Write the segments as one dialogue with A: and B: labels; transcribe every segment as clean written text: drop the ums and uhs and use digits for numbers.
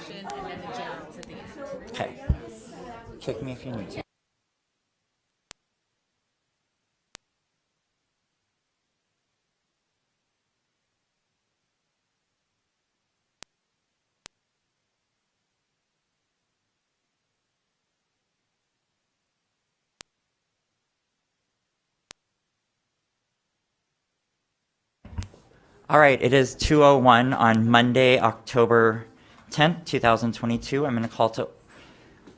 A: discussion, and then the generals at the end.
B: Okay. Kick me if you need to. All right, it is 2:01 on Monday, October 10th, 2022. I'm going to call to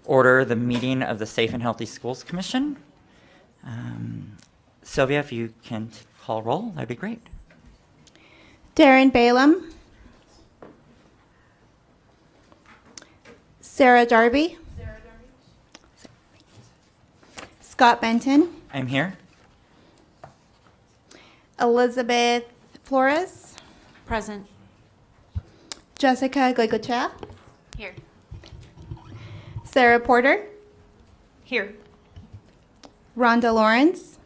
B: order the meeting of the Safe and Healthy Schools Commission. Sylvia, if you can call roll, that'd be great.
C: Darren Balaam. Sarah Darby. Scott Benton.
B: I'm here.
C: Elizabeth Flores.
A: Present.
C: Jessica Goicoechea.
A: Here.
C: Sarah Porter.
A: Here.
C: Rhonda Lawrence.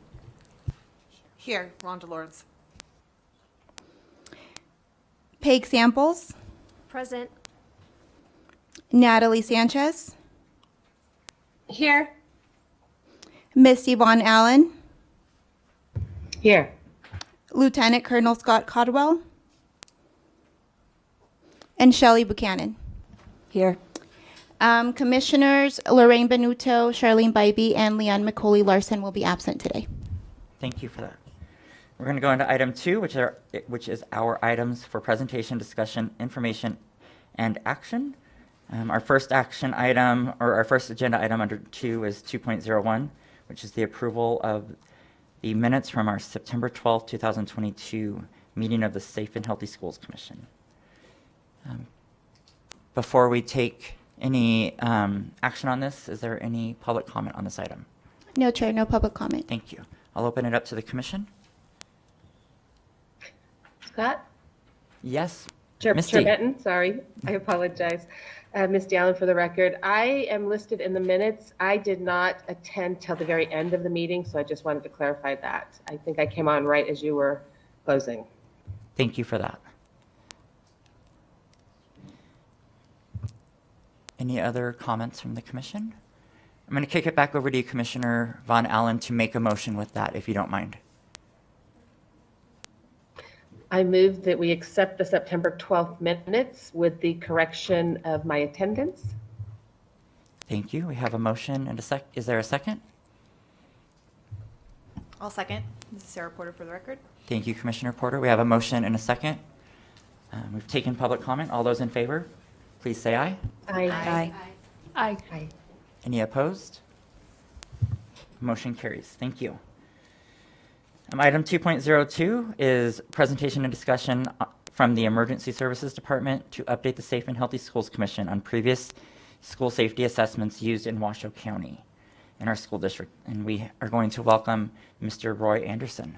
A: Here, Rhonda Lawrence.
C: Paige Samples.
A: Present.
C: Natalie Sanchez.
D: Here.
C: Misty Vaughn Allen.
D: Here.
C: Lieutenant Colonel Scott Codwell. And Shelley Buchanan.
D: Here.
C: Commissioners Lorraine Benuto, Charlene Bybee, and Leanne McCauley Larson will be absent today.
B: Thank you for that. We're going to go into item 2, which is our items for presentation, discussion, information, and action. Our first action item, or our first agenda item under 2 is 2.01, which is the approval of the minutes from our September 12th, 2022 meeting of the Safe and Healthy Schools Commission. Before we take any action on this, is there any public comment on this item?
C: No, Chair, no public comment.
B: Thank you. I'll open it up to the commission.
D: Scott?
B: Yes.
D: Chair
B: Misty.
D: Benton, sorry. I apologize. Misty Allen for the record. I am listed in the minutes. I did not attend till the very end of the meeting, so I just wanted to clarify that. I think I came on right as you were closing.
B: Thank you for that. Any other comments from the commission? I'm going to kick it back over to you, Commissioner Von Allen, to make a motion with that, if you don't mind.
D: I move that we accept the September 12th minutes with the correction of my attendance.
B: Thank you. We have a motion and is there a second?
A: I'll second. This is Sarah Porter for the record.
B: Thank you, Commissioner Porter. We have a motion and a second. We've taken public comment. All those in favor, please say aye.
D: Aye.
A: Aye.
D: Aye.
B: Any opposed? Motion carries. Thank you. Item 2.02 is presentation and discussion from the Emergency Services Department to update the Safe and Healthy Schools Commission on previous school safety assessments used in Washoe County in our school district. And we are going to welcome Mr. Roy Anderson.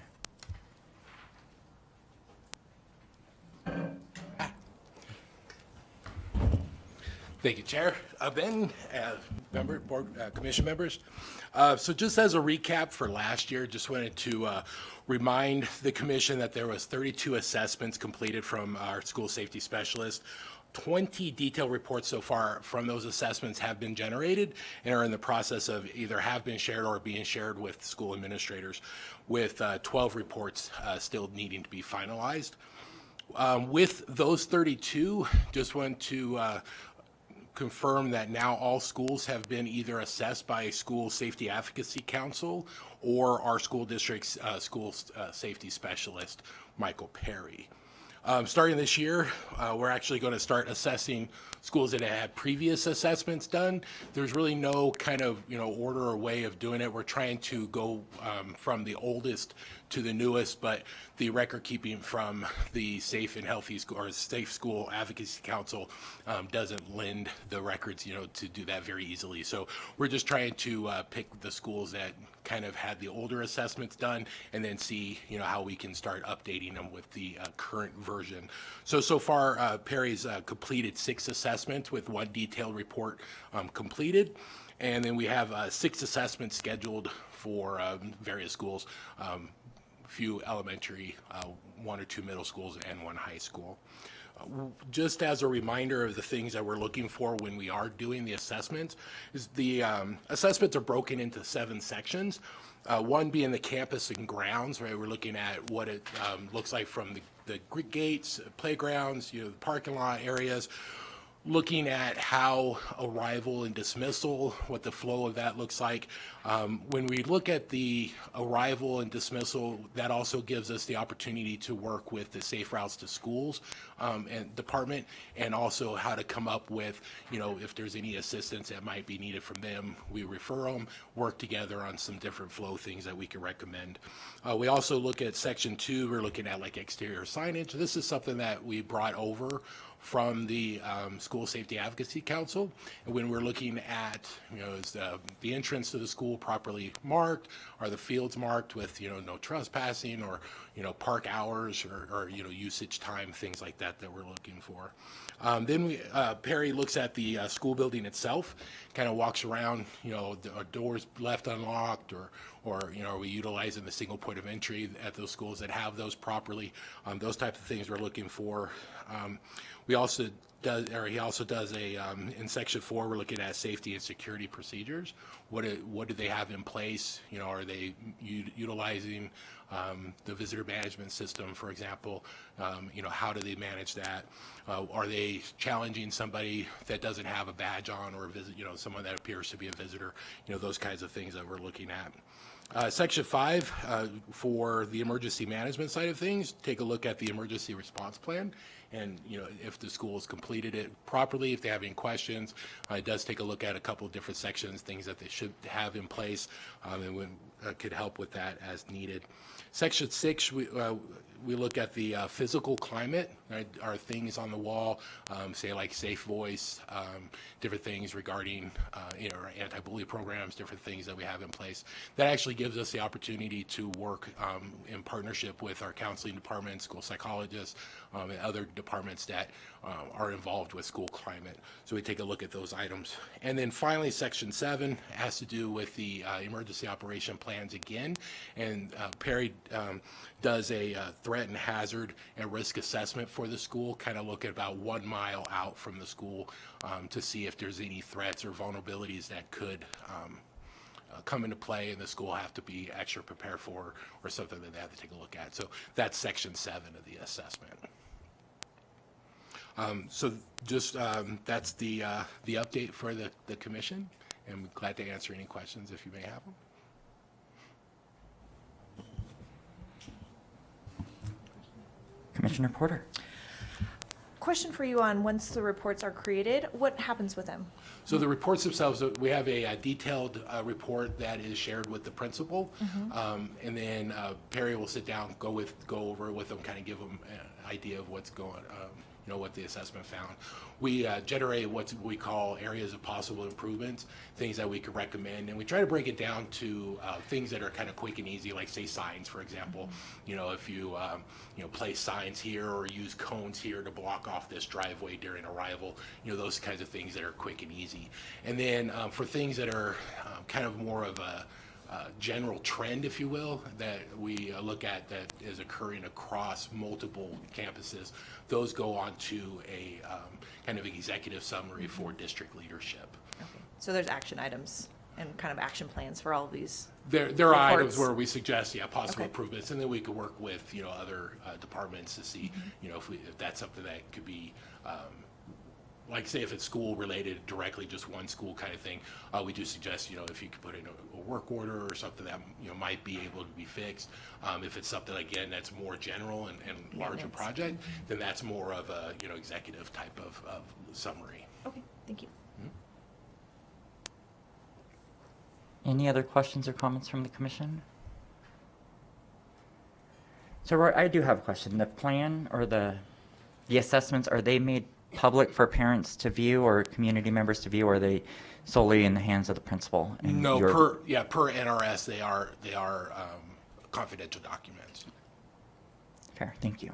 E: Thank you, Chair. Ben, board, commission members. So just as a recap for last year, just wanted to remind the commission that there was 32 assessments completed from our school safety specialist. 20 detailed reports so far from those assessments have been generated and are in the process of either have been shared or being shared with school administrators, with 12 reports still needing to be finalized. With those 32, just want to confirm that now all schools have been either assessed by a school safety advocacy council or our school district's school safety specialist, Michael Perry. Starting this year, we're actually going to start assessing schools that had previous assessments done. There's really no kind of order or way of doing it. We're trying to go from the oldest to the newest, but the record keeping from the Safe and Healthy School or Safe School Advocacy Council doesn't lend the records, to do that very easily. So we're just trying to pick the schools that kind of had the older assessments done and then see, how we can start updating them with the current version. So far, Perry's completed 6 assessments with 1 detailed report completed. And then we have 6 assessments scheduled for various schools, few elementary, 1 or 2 middle schools, and 1 high school. Just as a reminder of the things that we're looking for when we are doing the assessments, is the assessments are broken into 7 sections. One being the campus and grounds, right? We're looking at what it looks like from the gates, playgrounds, the parking lot areas, looking at how arrival and dismissal, what the flow of that looks like. When we look at the arrival and dismissal, that also gives us the opportunity to work with the Safe Routes to Schools and department, and also how to come up with, if there's any assistance that might be needed from them, we refer them, work together on some different flow things that we can recommend. We also look at section 2, we're looking at like exterior signage. This is something that we brought over from the School Safety Advocacy Council. And when we're looking at, is the entrance to the school properly marked? Are the fields marked with, no trespassing or, park hours or usage time, things like that we're looking for. Then Perry looks at the school building itself, kind of walks around, are doors left unlocked or are we utilizing the single point of entry at those schools that have those properly? Those types of things we're looking for. He also does in section 4, we're looking at safety and security procedures. What do they have in place? Are they utilizing the visitor management system, for example? How do they manage that? Are they challenging somebody that doesn't have a badge on, or someone that appears to be a visitor? Those kinds of things that we're looking at. Section 5, for the emergency management side of things, take a look at the emergency response plan. And, if the school has completed it properly, if they have any questions, it does take a look at a couple of different sections, things that they should have in place, and could help with that as needed. Section 6, we look at the physical climate, right? Are things on the wall, say like Safe Voice, different things regarding anti-bully programs, different things that we have in place. That actually gives us the opportunity to work in partnership with our counseling department, school psychologists, and other departments that are involved with school climate. So we take a look at those items. And then finally, section 7 has to do with the emergency operation plans again. And Perry does a threat and hazard and risk assessment for the school, kind of look at about 1 mile out from the school to see if there's any threats or vulnerabilities that could come into play, and the school have to be extra prepared for, or something that they have to take a look at. So that's section 7 of the assessment. So just that's the update for the commission, and we're glad to answer any questions if you may have them.
B: Commissioner Porter.
F: Question for you on once the reports are created, what happens with them?
E: So the reports themselves, we have a detailed report that is shared with the principal, and then Perry will sit down, go over it with them, kind of give them an idea of what's going, what the assessment found. We generate what we call areas of possible improvements, things that we could recommend, and we try to break it down to things that are kind of quick and easy, like say signs, for example. If you place signs here or use cones here to block off this driveway during arrival, those kinds of things that are quick and easy. And then for things that are kind of more of a general trend, if you will, that we look at that is occurring across multiple campuses, those go on to a kind of executive summary for district leadership.
F: Okay. So there's action items and kind of action plans for all of these.
E: There are items
F: reports.
E: where we suggest, possible
F: Okay.
E: improvements, and then we could work with, other departments to see, if that's something that could be, like say if it's school related directly, just one school kind of thing, we do suggest, if you could put in a work order or something that, might be able to be fixed. If it's something, again, that's more general and larger
F: Maintenance.
E: project, then that's more of a, executive type of summary.
F: Okay, thank you.
B: Any other questions or comments from the commission? So Roy, I do have a question. The plan or the assessments, are they made public for parents to view or community members to view, or are they solely in the hands of the principal? And
E: No,
B: your-
E: per NRS, they are confidential documents.
B: Fair, thank you.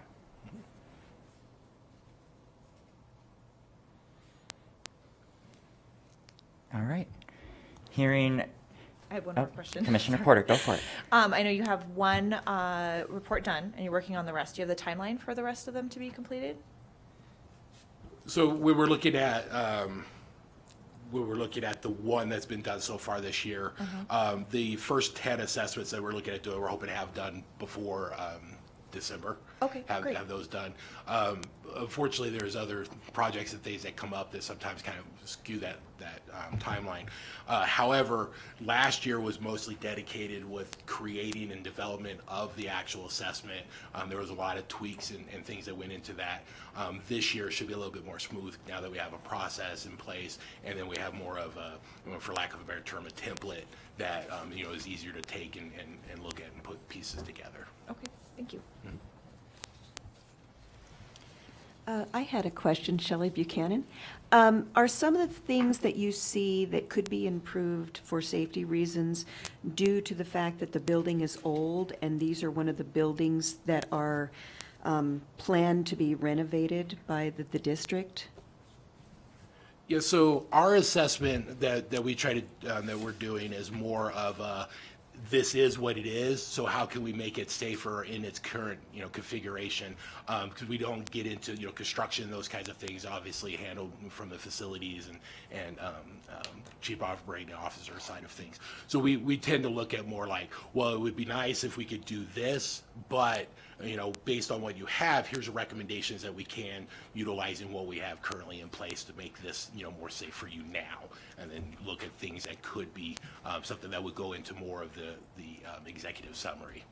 B: All right. Hearing,
F: I have one more question.
B: Commissioner Porter, go for it.
F: I know you have one report done and you're working on the rest. Do you have the timeline for the rest of them to be completed?
E: So we were looking at the one that's been done so far this year. The first 10 assessments that we're looking at doing, we're hoping to have done before December.
F: Okay, great.
E: Have those done. Unfortunately, there's other projects and things that come up that sometimes kind of skew that timeline. However, last year was mostly dedicated with creating and development of the actual assessment. There was a lot of tweaks and things that went into that. This year should be a little bit more smooth now that we have a process in place, and then we have more of a, for lack of a better term, a template that is easier to take and look at and put pieces together.
F: Okay, thank you.
G: I had a question, Shelley Buchanan. Are some of the things that you see that could be improved for safety reasons due to the fact that the building is old and these are one of the buildings that are planned to be renovated by the district?
E: Yeah, so our assessment that we try to, that we're doing is more of a, this is what it is, so how can we make it safer in its current, configuration? Because we don't get into, construction, those kinds of things, obviously handled from the facilities and chief operating officer side of things. So we tend to look at more like, well, it would be nice if we could do this, but based on what you have, here's the recommendations that we can utilize in what we have currently in place to make this, more safe for you now. And then look at things that could be something that would go into more of the executive summary.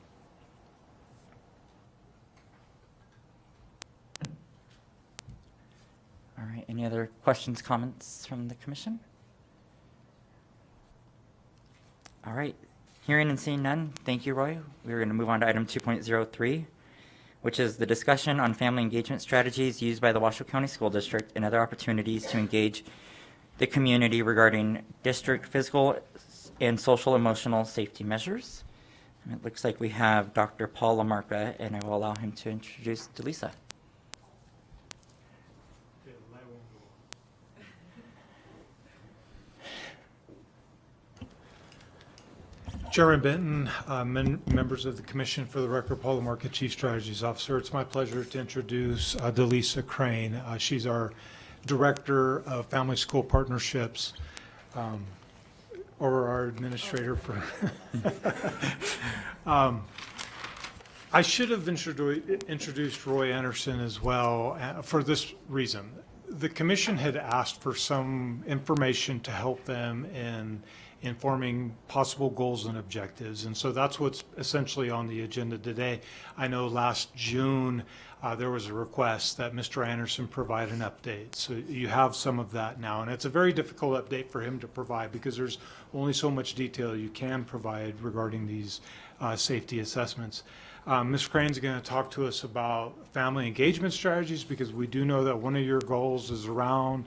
B: All right, any other questions, comments from the commission? All right, hearing and seeing none, thank you, Roy. We're going to move on to item 2.03, which is the discussion on family engagement strategies used by the Washoe County School District and other opportunities to engage the community regarding district physical and social emotional safety measures. And it looks like we have Dr. Paul Lamarca, and I will allow him to introduce Delisa.
H: Chairman Benton, members of the Commission, for the record, Paul Lamarca, Chief Strategies Officer. It's my pleasure to introduce Delisa Crane. She's our Director of Family School Partnerships, or our administrator for. I should have introduced Roy Anderson as well for this reason. The Commission had asked for some information to help them in informing possible goals and objectives. And so that's what's essentially on the agenda today. I know last June, there was a request that Mr. Anderson provide an update. So you have some of that now. And it's a very difficult update for him to provide because there's only so much detail you can provide regarding these safety assessments. Ms. Crane's going to talk to us about family engagement strategies because we do know that one of your goals is around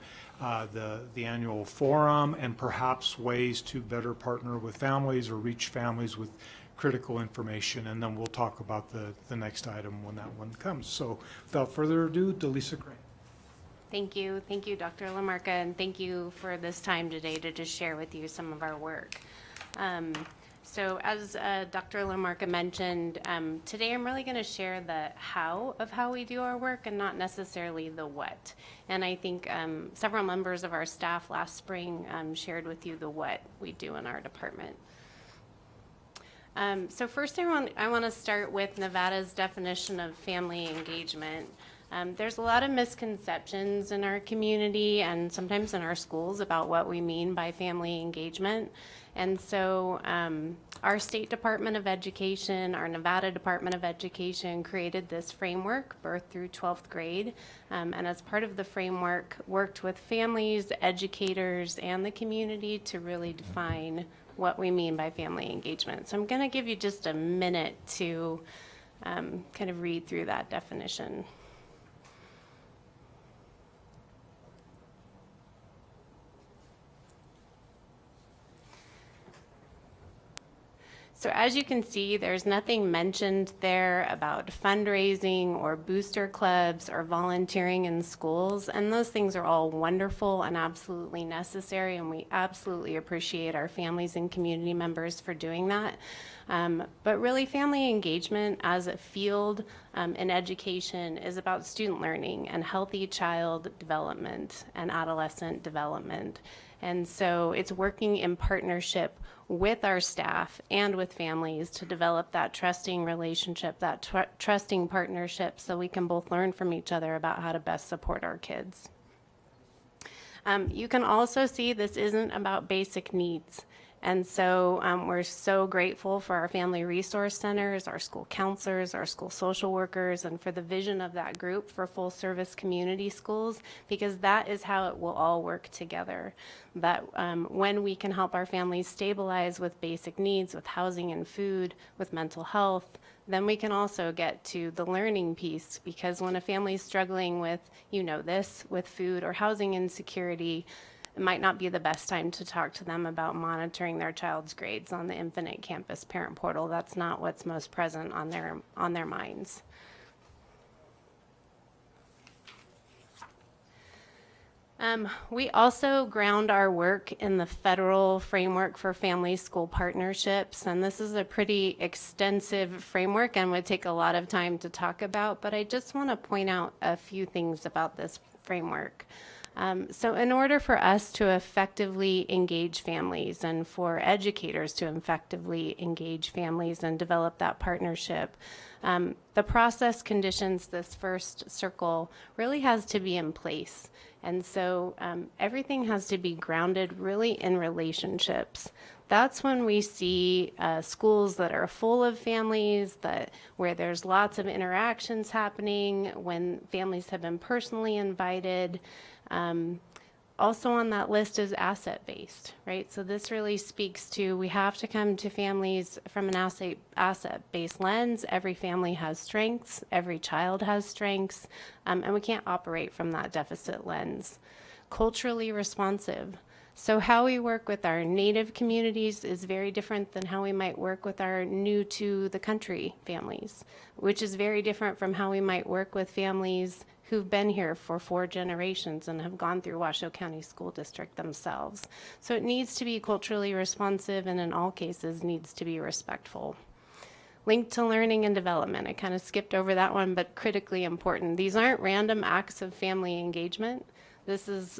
H: the annual forum and perhaps ways to better partner with families or reach families with critical information. And then we'll talk about the next item when that one comes. So without further ado, Delisa Crane.
I: Thank you. Thank you, Dr. Lamarca, and thank you for this time today to just share with you some of our work. So as Dr. Lamarca mentioned, today I'm really going to share the how of how we do our work and not necessarily the what. And I think several members of our staff last spring shared with you the what we do in our department. So first I want to start with Nevada's definition of family engagement. There's a lot of misconceptions in our community and sometimes in our schools about what we mean by family engagement. And so our State Department of Education, our Nevada Department of Education created this framework, birth through 12th grade. And as part of the framework, worked with families, educators, and the community to really define what we mean by family engagement. So I'm going to give you just a minute to kind of read through that definition. So as you can see, there's nothing mentioned there about fundraising or booster clubs or volunteering in schools, and those things are all wonderful and absolutely necessary, and we absolutely appreciate our families and community members for doing that. But really, family engagement as a field in education is about student learning and healthy child development and adolescent development. And so it's working in partnership with our staff and with families to develop that trusting relationship, that trusting partnership, so we can both learn from each other about how to best support our kids. You can also see this isn't about basic needs. And so we're so grateful for our family resource centers, our school counselors, our school social workers, and for the vision of that group for full service community schools, because that is how it will all work together. That when we can help our families stabilize with basic needs, with housing and food, with mental health, then we can also get to the learning piece, because when a family is struggling with, with food or housing insecurity, it might not be the best time to talk to them about monitoring their child's grades on the Infinite Campus Parent Portal. That's not what's most present on their minds. We also ground our work in the federal framework for family school partnerships, and this is a pretty extensive framework and would take a lot of time to talk about, but I just want to point out a few things about this framework. So in order for us to effectively engage families and for educators to effectively engage families and develop that partnership, the process conditions, this first circle, really has to be in place. And so everything has to be grounded really in relationships. That's when we see schools that are full of families, where there's lots of interactions happening, when families have been personally invited. Also on that list is asset-based, right? So this really speaks to, we have to come to families from an asset-based lens. Every family has strengths, every child has strengths, and we can't operate from that deficit lens. Culturally responsive. So how we work with our native communities is very different than how we might work with our new to the country families, which is very different from how we might work with families who've been here for 4 generations and have gone through Washoe County School District themselves. So it needs to be culturally responsive, and in all cases needs to be respectful. Linked to learning and development. I kind of skipped over that one, but critically important. These aren't random acts of family engagement. This is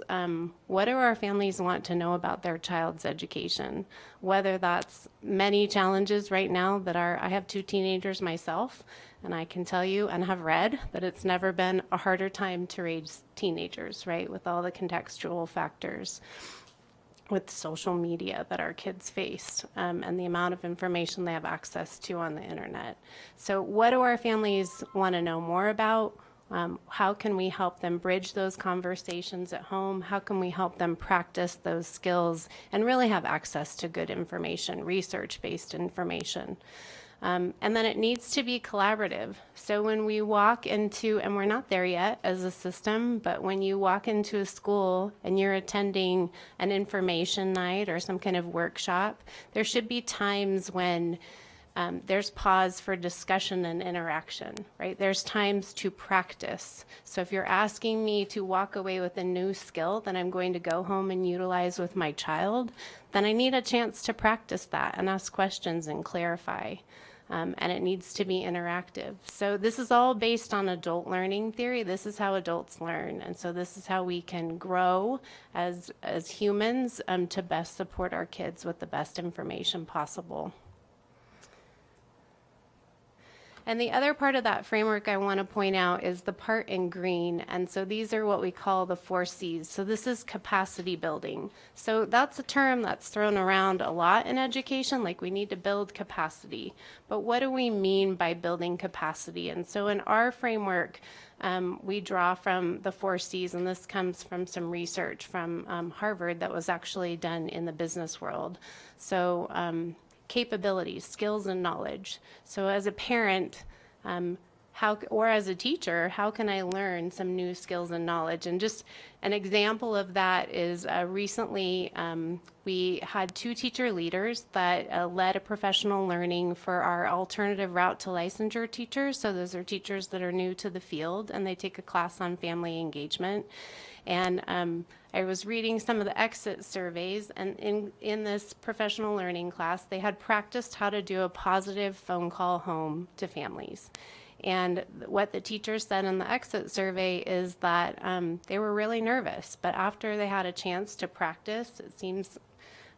I: what do our families want to know about their child's education, whether that's many challenges right now I have 2 teenagers myself, and I can tell you and have read that it's never been a harder time to raise teenagers, right, with all the contextual factors, with social media that our kids face, and the amount of information they have access to on the internet. So what do our families want to know more about? How can we help them bridge those conversations at home? How can we help them practice those skills and really have access to good information, research-based information? And then it needs to be collaborative. So when we walk into, and we're not there yet as a system, but when you walk into a school and you're attending an information night or some kind of workshop, there should be times when there's pause for discussion and interaction, right? There's times to practice. So if you're asking me to walk away with a new skill that I'm going to go home and utilize with my child, then I need a chance to practice that and ask questions and clarify. And it needs to be interactive. So this is all based on adult learning theory. This is how adults learn. And so this is how we can grow as humans to best support our kids with the best information possible. And the other part of that framework I want to point out is the part in green. And so these are what we call the 4 C's. So this is capacity building. So that's a term that's thrown around a lot in education, like we need to build capacity. But what do we mean by building capacity? And so in our framework, we draw from the 4 C's, and this comes from some research from Harvard that was actually done in the business world. So capabilities, skills, and knowledge. So as a parent, or as a teacher, how can I learn some new skills and knowledge? And just an example of that is recently we had 2 teacher leaders that led a professional learning for our alternative route to licensure teachers. So those are teachers that are new to the field, and they take a class on family engagement. And I was reading some of the exit surveys, and in this professional learning class, they had practiced how to do a positive phone call home to families. And what the teachers said in the exit survey is that they were really nervous, but after they had a chance to practice, it seems,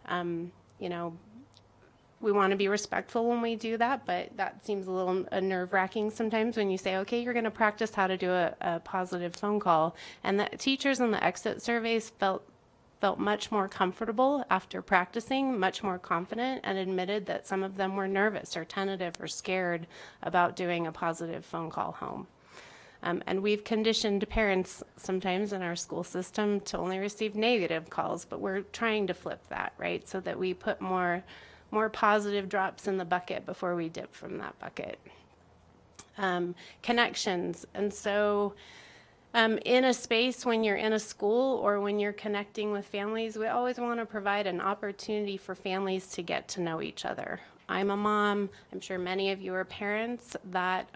I: you know, we want to be respectful when we do that, but that seems a little nerve-wracking sometimes when you say, okay, you're going to practice how to do a positive phone call. And the teachers in the exit surveys felt much more comfortable after practicing, much more confident, and admitted that some of them were nervous or tentative or scared about doing a positive phone call home. And we've conditioned parents sometimes in our school system to only receive negative calls, but we're trying to flip that, right? So that we put more positive drops in the bucket before we dip from that bucket. Connections. And so in a space, when you're in a school or when you're connecting with families, we always want to provide an opportunity for families to get to know each other. I'm a mom. I'm sure many of you are parents. That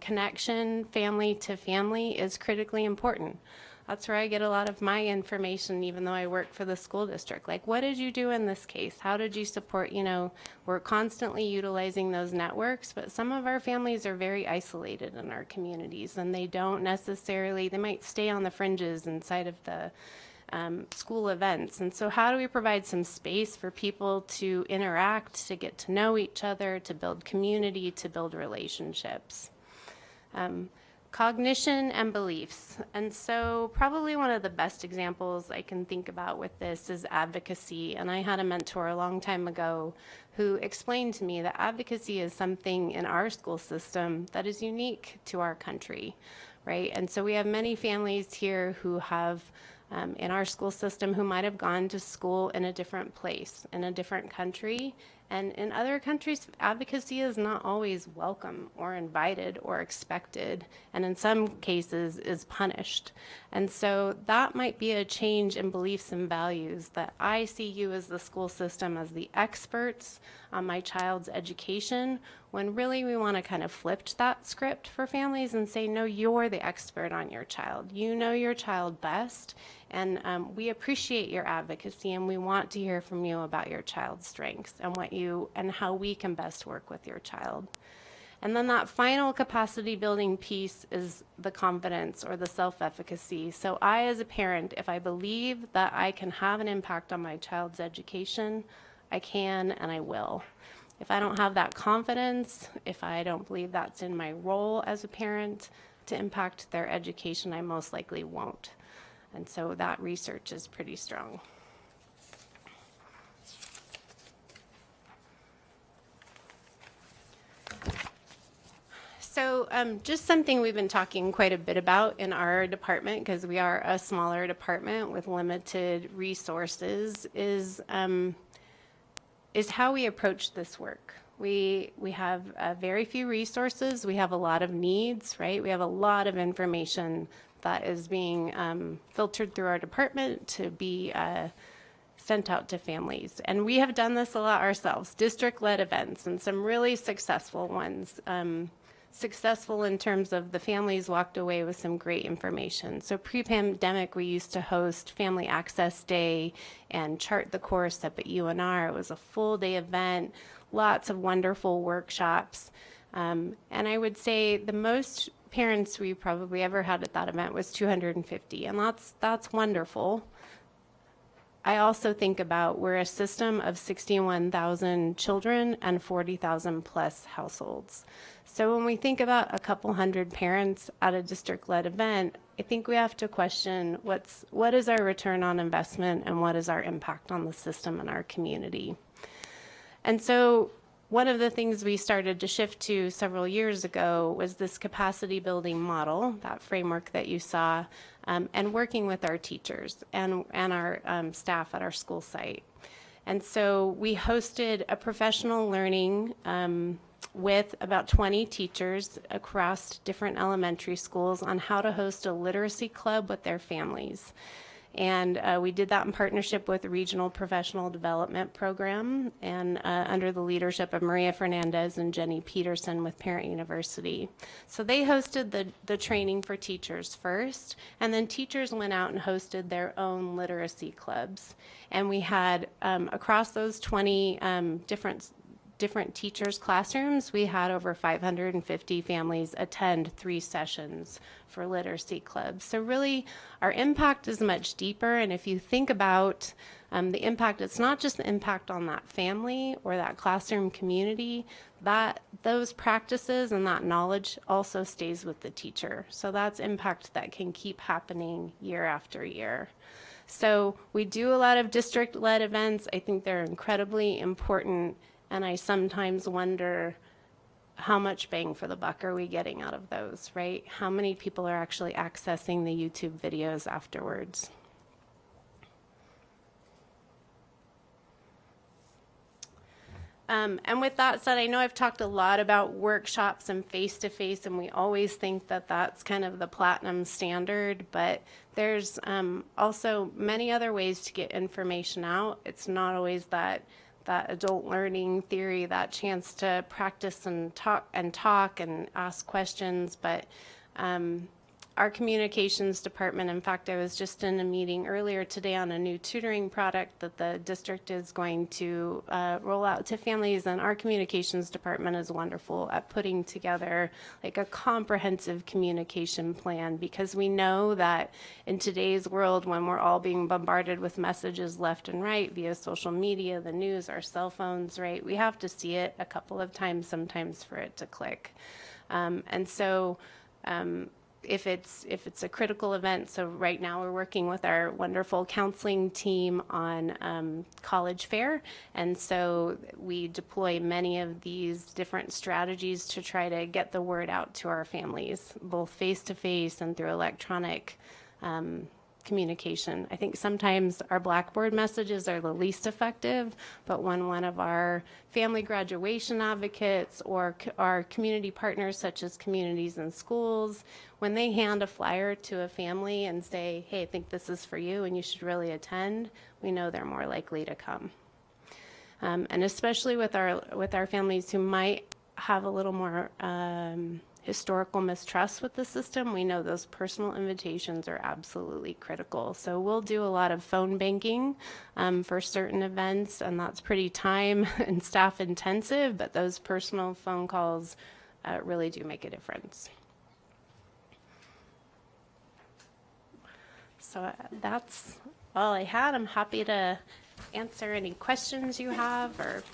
I: connection, family to family, is critically important. That's where I get a lot of my information, even though I work for the school district. Like, what did you do in this case? How did you support? You know, we're constantly utilizing those networks, but some of our families are very isolated in our communities, and they don't necessarily, they might stay on the fringes inside of the school events. And so how do we provide some space for people to interact, to get to know each other, to build community, to build relationships? Cognition and beliefs. And so probably one of the best examples I can think about with this is advocacy. And I had a mentor a long time ago who explained to me that advocacy is something in our school system that is unique to our country, right? And so we have many families here who have in our school system who might have gone to school in a different place, in a different country. And in other countries, advocacy is not always welcome or invited or expected, and in some cases is punished. And so that might be a change in beliefs and values, that I see you as the school system as the experts on my child's education, when really we want to kind of flip that script for families and say, no, you're the expert on your child. You know your child best, and we appreciate your advocacy, and we want to hear from you about your child's strengths and how we can best work with your child. And then that final capacity building piece is the confidence or the self-efficacy. So I, as a parent, if I believe that I can have an impact on my child's education, I can and I will. If I don't have that confidence, if I don't believe that's in my role as a parent to impact their education, I most likely won't. And so that research is pretty strong. So just something we've been talking quite a bit about in our department, because we are a smaller department with limited resources, is how we approach this work. We have very few resources. We have a lot of needs, right? We have a lot of information that is being filtered through our department to be sent out to families. And we have done this a lot ourselves, district-led events, and some really successful ones. Successful in terms of the families walked away with some great information. So pre-pandemic, we used to host Family Access Day and Chart the Course up at UNR. It was a full day event, lots of wonderful workshops. And I would say the most parents we probably ever had at that event was 250, and that's wonderful. I also think about we're a system of 61,000 children and 40,000 plus households. So when we think about a couple hundred parents at a district-led event, I think we have to question what is our return on investment and what is our impact on the system and our community. And so one of the things we started to shift to several years ago was this capacity building model, that framework that you saw, and working with our teachers and our staff at our school site. And so we hosted a professional learning with about 20 teachers across different elementary schools on how to host a literacy club with their families. And we did that in partnership with the Regional Professional Development Program and under the leadership of Maria Fernandez and Jenny Peterson with Parent University. So they hosted the training for teachers first, and then teachers went out and hosted their own literacy clubs. And we had, across those 20 different teachers' classrooms, we had over 550 families attend 3 sessions for literacy clubs. So really, our impact is much deeper. And if you think about the impact, it's not just the impact on that family or that classroom community, that those practices and that knowledge also stays with the teacher. So that's impact that can keep happening year after year. So we do a lot of district-led events. I think they're incredibly important. And I sometimes wonder how much bang for the buck are we getting out of those, right? How many people are actually accessing the YouTube videos afterwards? And with that said, I know I've talked a lot about workshops and face-to-face, and we always think that that's kind of the platinum standard, but there's also many other ways to get information out. It's not always that adult learning theory, that chance to practice and talk and ask questions, but our communications department, in fact, I was just in a meeting earlier today on a new tutoring product that the district is going to roll out to families, and our communications department is wonderful at putting together like a comprehensive communication plan, because we know that in today's world, when we're all being bombarded with messages left and right via social media, the news, our cell phones, right, we have to see it a couple of times sometimes for it to click. And so if it's a critical event, so right now we're working with our wonderful counseling team on college fair, and so we deploy many of these different strategies to try to get the word out to our families, both face-to-face and through electronic communication. I think sometimes our Blackboard messages are the least effective, but when one of our family graduation advocates or our community partners, such as communities and schools, when they hand a flyer to a family and say, hey, I think this is for you and you should really attend, we know they're more likely to come. And especially with our families who might have a little more historical mistrust with the system, we know those personal invitations are absolutely critical. So we'll do a lot of phone banking for certain events, and that's pretty time and staff intensive, but those personal phone calls really do make a difference. So that's all I had. I'm happy to answer any questions you have or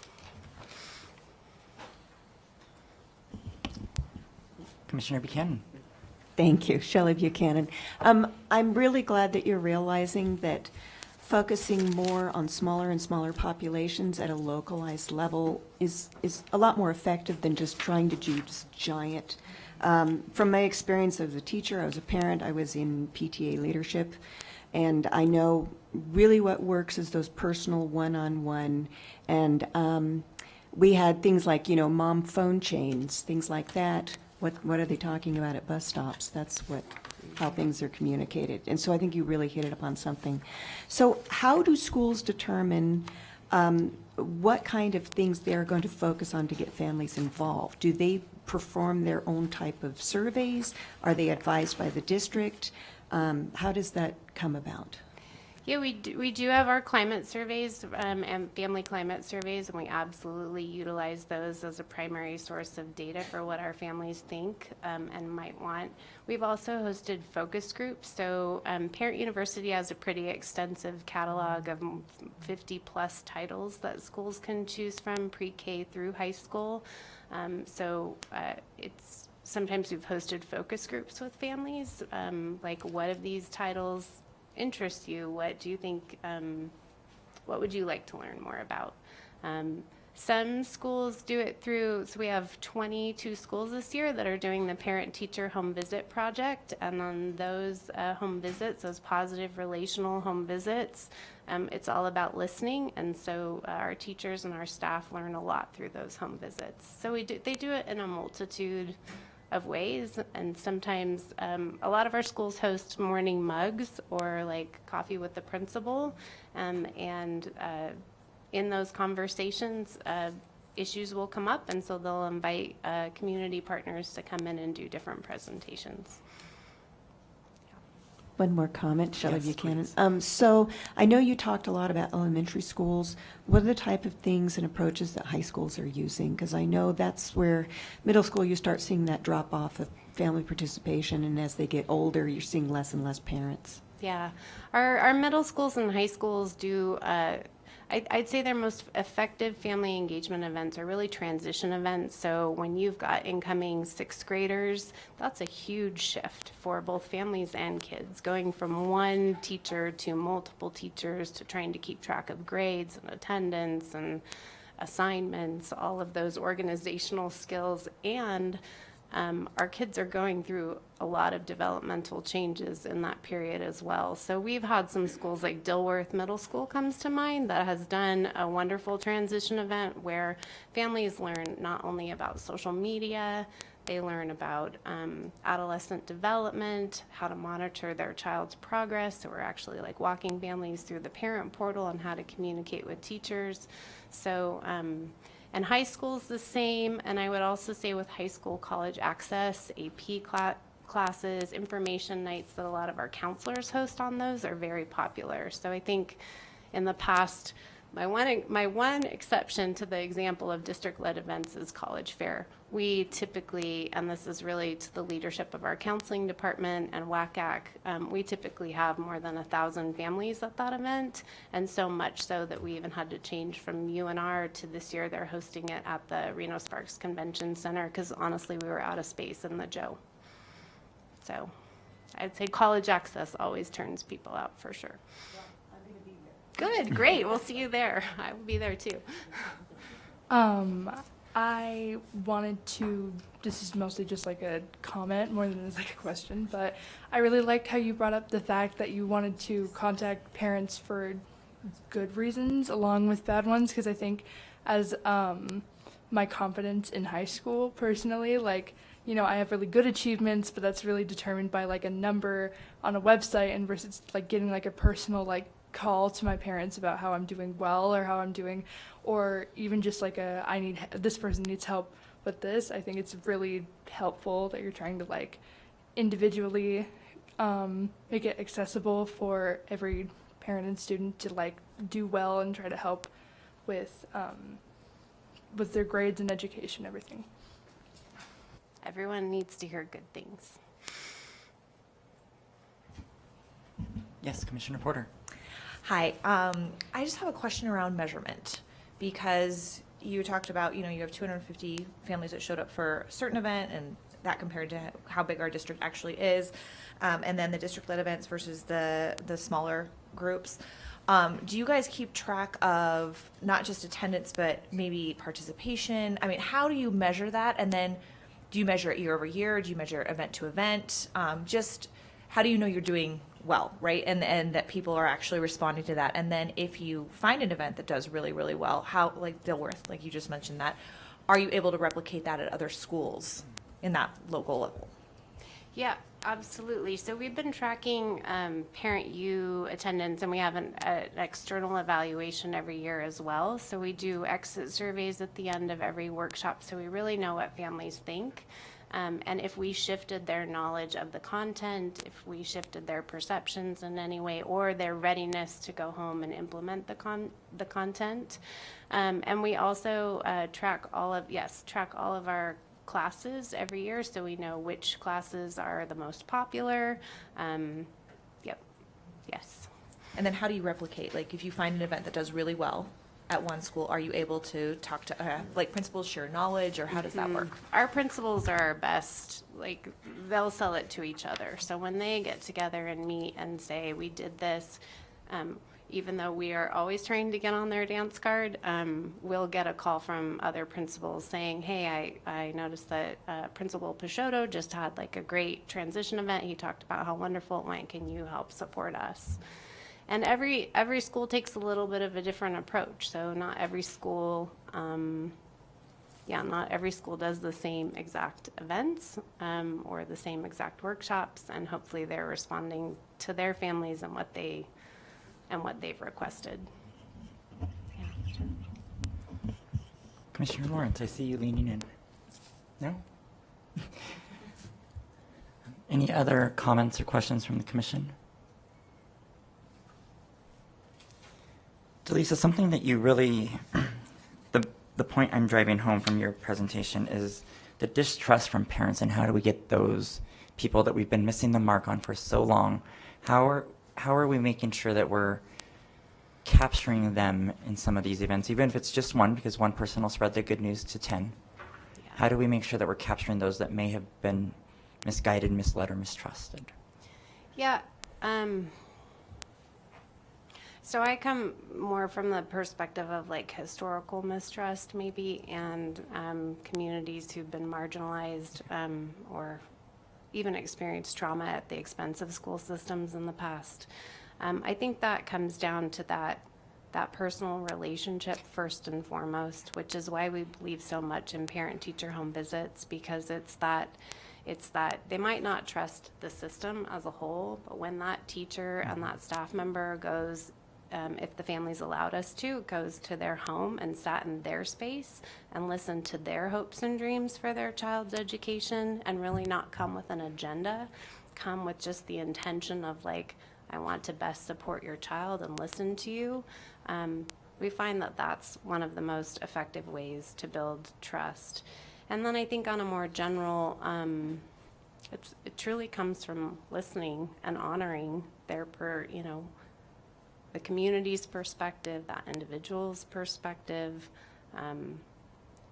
B: Commissioner Buchanan.
G: Thank you, Shelley Buchanan. I'm really glad that you're realizing that focusing more on smaller and smaller populations at a localized level is a lot more effective than just trying to do just giant. From my experience as a teacher, I was a parent, I was in PTA leadership, and I know really what works is those personal one-on-one. And we had things like, mom phone chains, things like that. What are they talking about at bus stops? That's how things are communicated. And so I think you really hit it upon something. So how do schools determine what kind of things they're going to focus on to get families involved? Do they perform their own type of surveys? Are they advised by the district? How does that come about?
I: Yeah, we do have our climate surveys and family climate surveys, and we absolutely utilize those as a primary source of data for what our families think and might want. We've also hosted focus groups. So Parent University has a pretty extensive catalog of 50+ titles that schools can choose from pre-K through high school. It's sometimes we've hosted focus groups with families, like what of these titles interests you? What do you think, what would you like to learn more about? Some schools do it through, so we have 22 schools this year that are doing the parent-teacher home visit project. And on those home visits, those positive relational home visits, it's all about listening. And so our teachers and our staff learn a lot through those home visits. So they do it in a multitude of ways. And sometimes a lot of our schools host morning mugs or like coffee with the principal. In those conversations, issues will come up, and so they'll invite community partners to come in and do different presentations.
G: One more comment, Shelley
B: Yes,
G: Buchanan. So I know you talked a lot about elementary schools. What are the type of things and approaches that high schools are using? Because I know that's where middle school, you start seeing that drop off of family participation, and as they get older, you're seeing less and less parents.
I: Yeah, our middle schools and high schools do, I'd say their most effective family engagement events are really transition events. So when you've got incoming sixth graders, that's a huge shift for both families and kids, going from one teacher to multiple teachers to trying to keep track of grades and attendance and assignments, all of those organizational skills. And our kids are going through a lot of developmental changes in that period as well. So we've had some schools like Dilworth Middle School comes to mind that has done a wonderful transition event where families learn not only about social media, they learn about adolescent development, how to monitor their child's progress. So we're actually like walking families through the parent portal on how to communicate with teachers. So, and high school's the same, and I would also say with high school college access, AP classes, information nights that a lot of our counselors host on those are very popular. So I think in the past, my one exception to the example of district-led events is College Fair. We typically, and this is really to the leadership of our counseling department and WACAC, we typically have more than 1,000 families at that event, and so much so that we even had to change from UNR to this year they're hosting it at the Reno Sparks Convention Center because honestly we were out of space in the Joe. So I'd say college access always turns people out for sure. Good, great. We'll see you there. I will be there too.
J: I wanted to, this is mostly just like a comment more than it's like a question, but I really liked how you brought up the fact that you wanted to contact parents for good reasons along with bad ones, because I think as my confidence in high school personally, like, you know, I have really good achievements, but that's really determined by like a number on a website and versus like getting like a personal like call to my parents about how I'm doing well or how I'm doing, or even just like this person needs help with this. I think it's really helpful that you're trying to like individually make it accessible for every parent and student to like do well and try to help with their grades and education, everything.
I: Everyone needs to hear good things.
B: Yes, Commissioner Porter.
F: Hi, I just have a question around measurement, because you talked about, you know, you have 250 families that showed up for a certain event, and that compared to how big our district actually is, and then the district-led events versus the smaller groups. Do you guys keep track of not just attendance, but maybe participation? I mean, how do you measure that? And then do you measure it year over year? Do you measure event to event? Just how do you know you're doing well, right? And that people are actually responding to that. And then if you find an event that does really, really well, how, like Dilworth, like you just mentioned that, are you able to replicate that at other schools in that local level?
I: Yeah, absolutely. So we've been tracking parent U attendance, and we have an external evaluation every year as well. So we do exit surveys at the end of every workshop, so we really know what families think. And if we shifted their knowledge of the content, if we shifted their perceptions in any way, or their readiness to go home and implement the content. And we also track all of our classes every year, so we know which classes are the most popular. Yes.
F: And then how do you replicate? Like if you find an event that does really well at one school, are you able to talk to like principals, share knowledge, or how does that work?
I: Our principals are our best, like they'll sell it to each other. So when they get together and meet and say, we did this, even though we are always trying to get on their dance card, we'll get a call from other principals saying, hey, I noticed that Principal Peixoto just had like a great transition event. He talked about how wonderful it went. Can you help support us? And every school takes a little bit of a different approach. So not every school, not every school does the same exact events or the same exact workshops. And hopefully they're responding to their families and what they've requested.
B: Commissioner Lawrence, I see you leaning in. No? Any other comments or questions from the commission? Delisa, something that you really, the point I'm driving home from your presentation is the distrust from parents, and how do we get those people that we've been missing the mark on for so long? How are we making sure that we're capturing them in some of these events, even if it's just one, because one person will spread the good news to 10?
I: Yeah.
B: How do we make sure that we're capturing those that may have been misguided, misled, or mistrusted?
I: Yeah. So I come more from the perspective of like historical mistrust maybe, and communities who've been marginalized or even experienced trauma at the expense of school systems in the past. I think that comes down to that personal relationship first and foremost, which is why we believe so much in parent-teacher home visits, because it's that they might not trust the system as a whole, but when that teacher and that staff member goes, if the family's allowed us to, goes to their home and sat in their space and listened to their hopes and dreams for their child's education, and really not come with an agenda, come with just the intention of like, I want to best support your child and listen to you. We find that that's one of the most effective ways to build trust. And then I think on a more general, it truly comes from listening and honoring the community's perspective, that individual's perspective,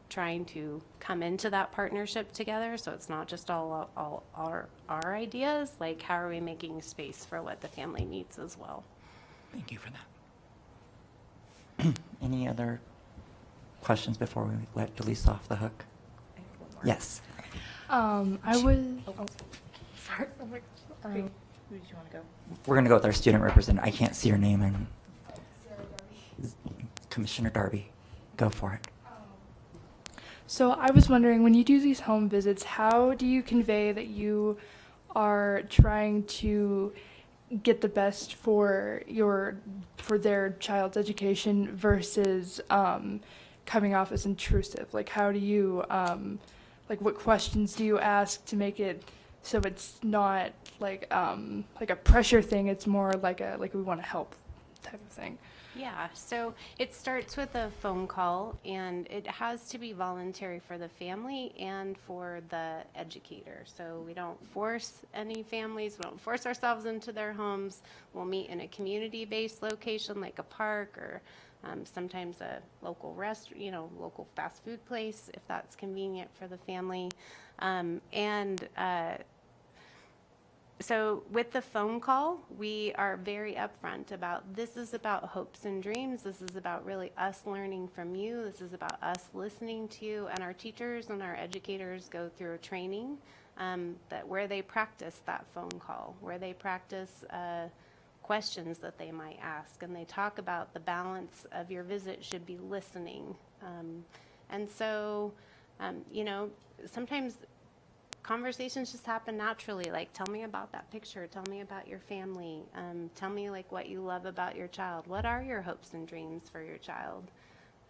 I: trying to come into that partnership together, so it's not just all our ideas. Like, how are we making space for what the family needs as well?
B: Thank you for that. Any other questions before we let Delisa off the hook?
F: I have one more.
B: Yes.
J: I was. Sorry.
F: Who did you want to go?
B: We're going to go with our student representative. I can't see your name. And Commissioner Darby, go for it.
J: So I was wondering, when you do these home visits, how do you convey that you are trying to get the best for their child's education versus coming off as intrusive? Like, how do you what questions do you ask to make it so it's not like a pressure thing? It's more like we want to help type of thing.
I: Yeah, so it starts with a phone call, and it has to be voluntary for the family and for the educator. So we don't force any families, we don't force ourselves into their homes. We'll meet in a community-based location like a park, or sometimes a local local fast food place if that's convenient for the family. So with the phone call, we are very upfront about, this is about hopes and dreams. This is about really us learning from you. This is about us listening to you. And our teachers and our educators go through a training where they practice that phone call, where they practice questions that they might ask. And they talk about the balance of your visit should be listening. And so, sometimes conversations just happen naturally, like, tell me about that picture, tell me about your family, tell me like what you love about your child, what are your hopes and dreams for your child.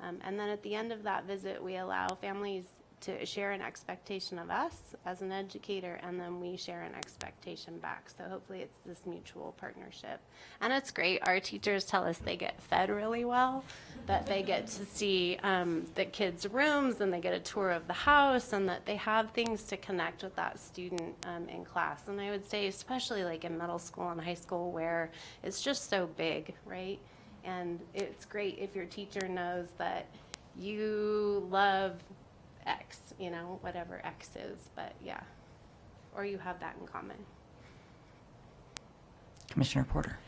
I: And then at the end of that visit, we allow families to share an expectation of us as an educator, and then we share an expectation back. So hopefully it's this mutual partnership. And it's great. Our teachers tell us they get fed really well, that they get to see the kids' rooms, and they get a tour of the house, and that they have things to connect with that student in class. And I would say especially like in middle school and high school, where it's just so big, right? And it's great if your teacher knows that you love X, whatever X is, but yeah, or you have that in common.
B: Commissioner Porter.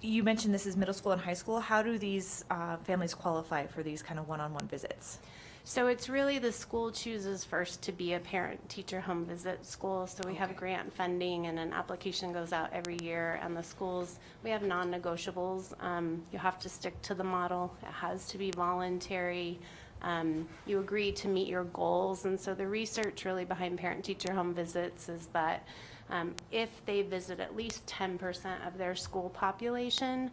F: you mentioned this is middle school and high school. How do these families qualify for these kind of one-on-one visits?
I: So it's really the school chooses first to be a parent-teacher home visit school. So we have grant funding and an application goes out every year. And the schools, we have non-negotiables. You have to stick to the model. It has to be voluntary. You agree to meet your goals. And so the research really behind parent-teacher home visits is that if they visit at least 10% of their school population,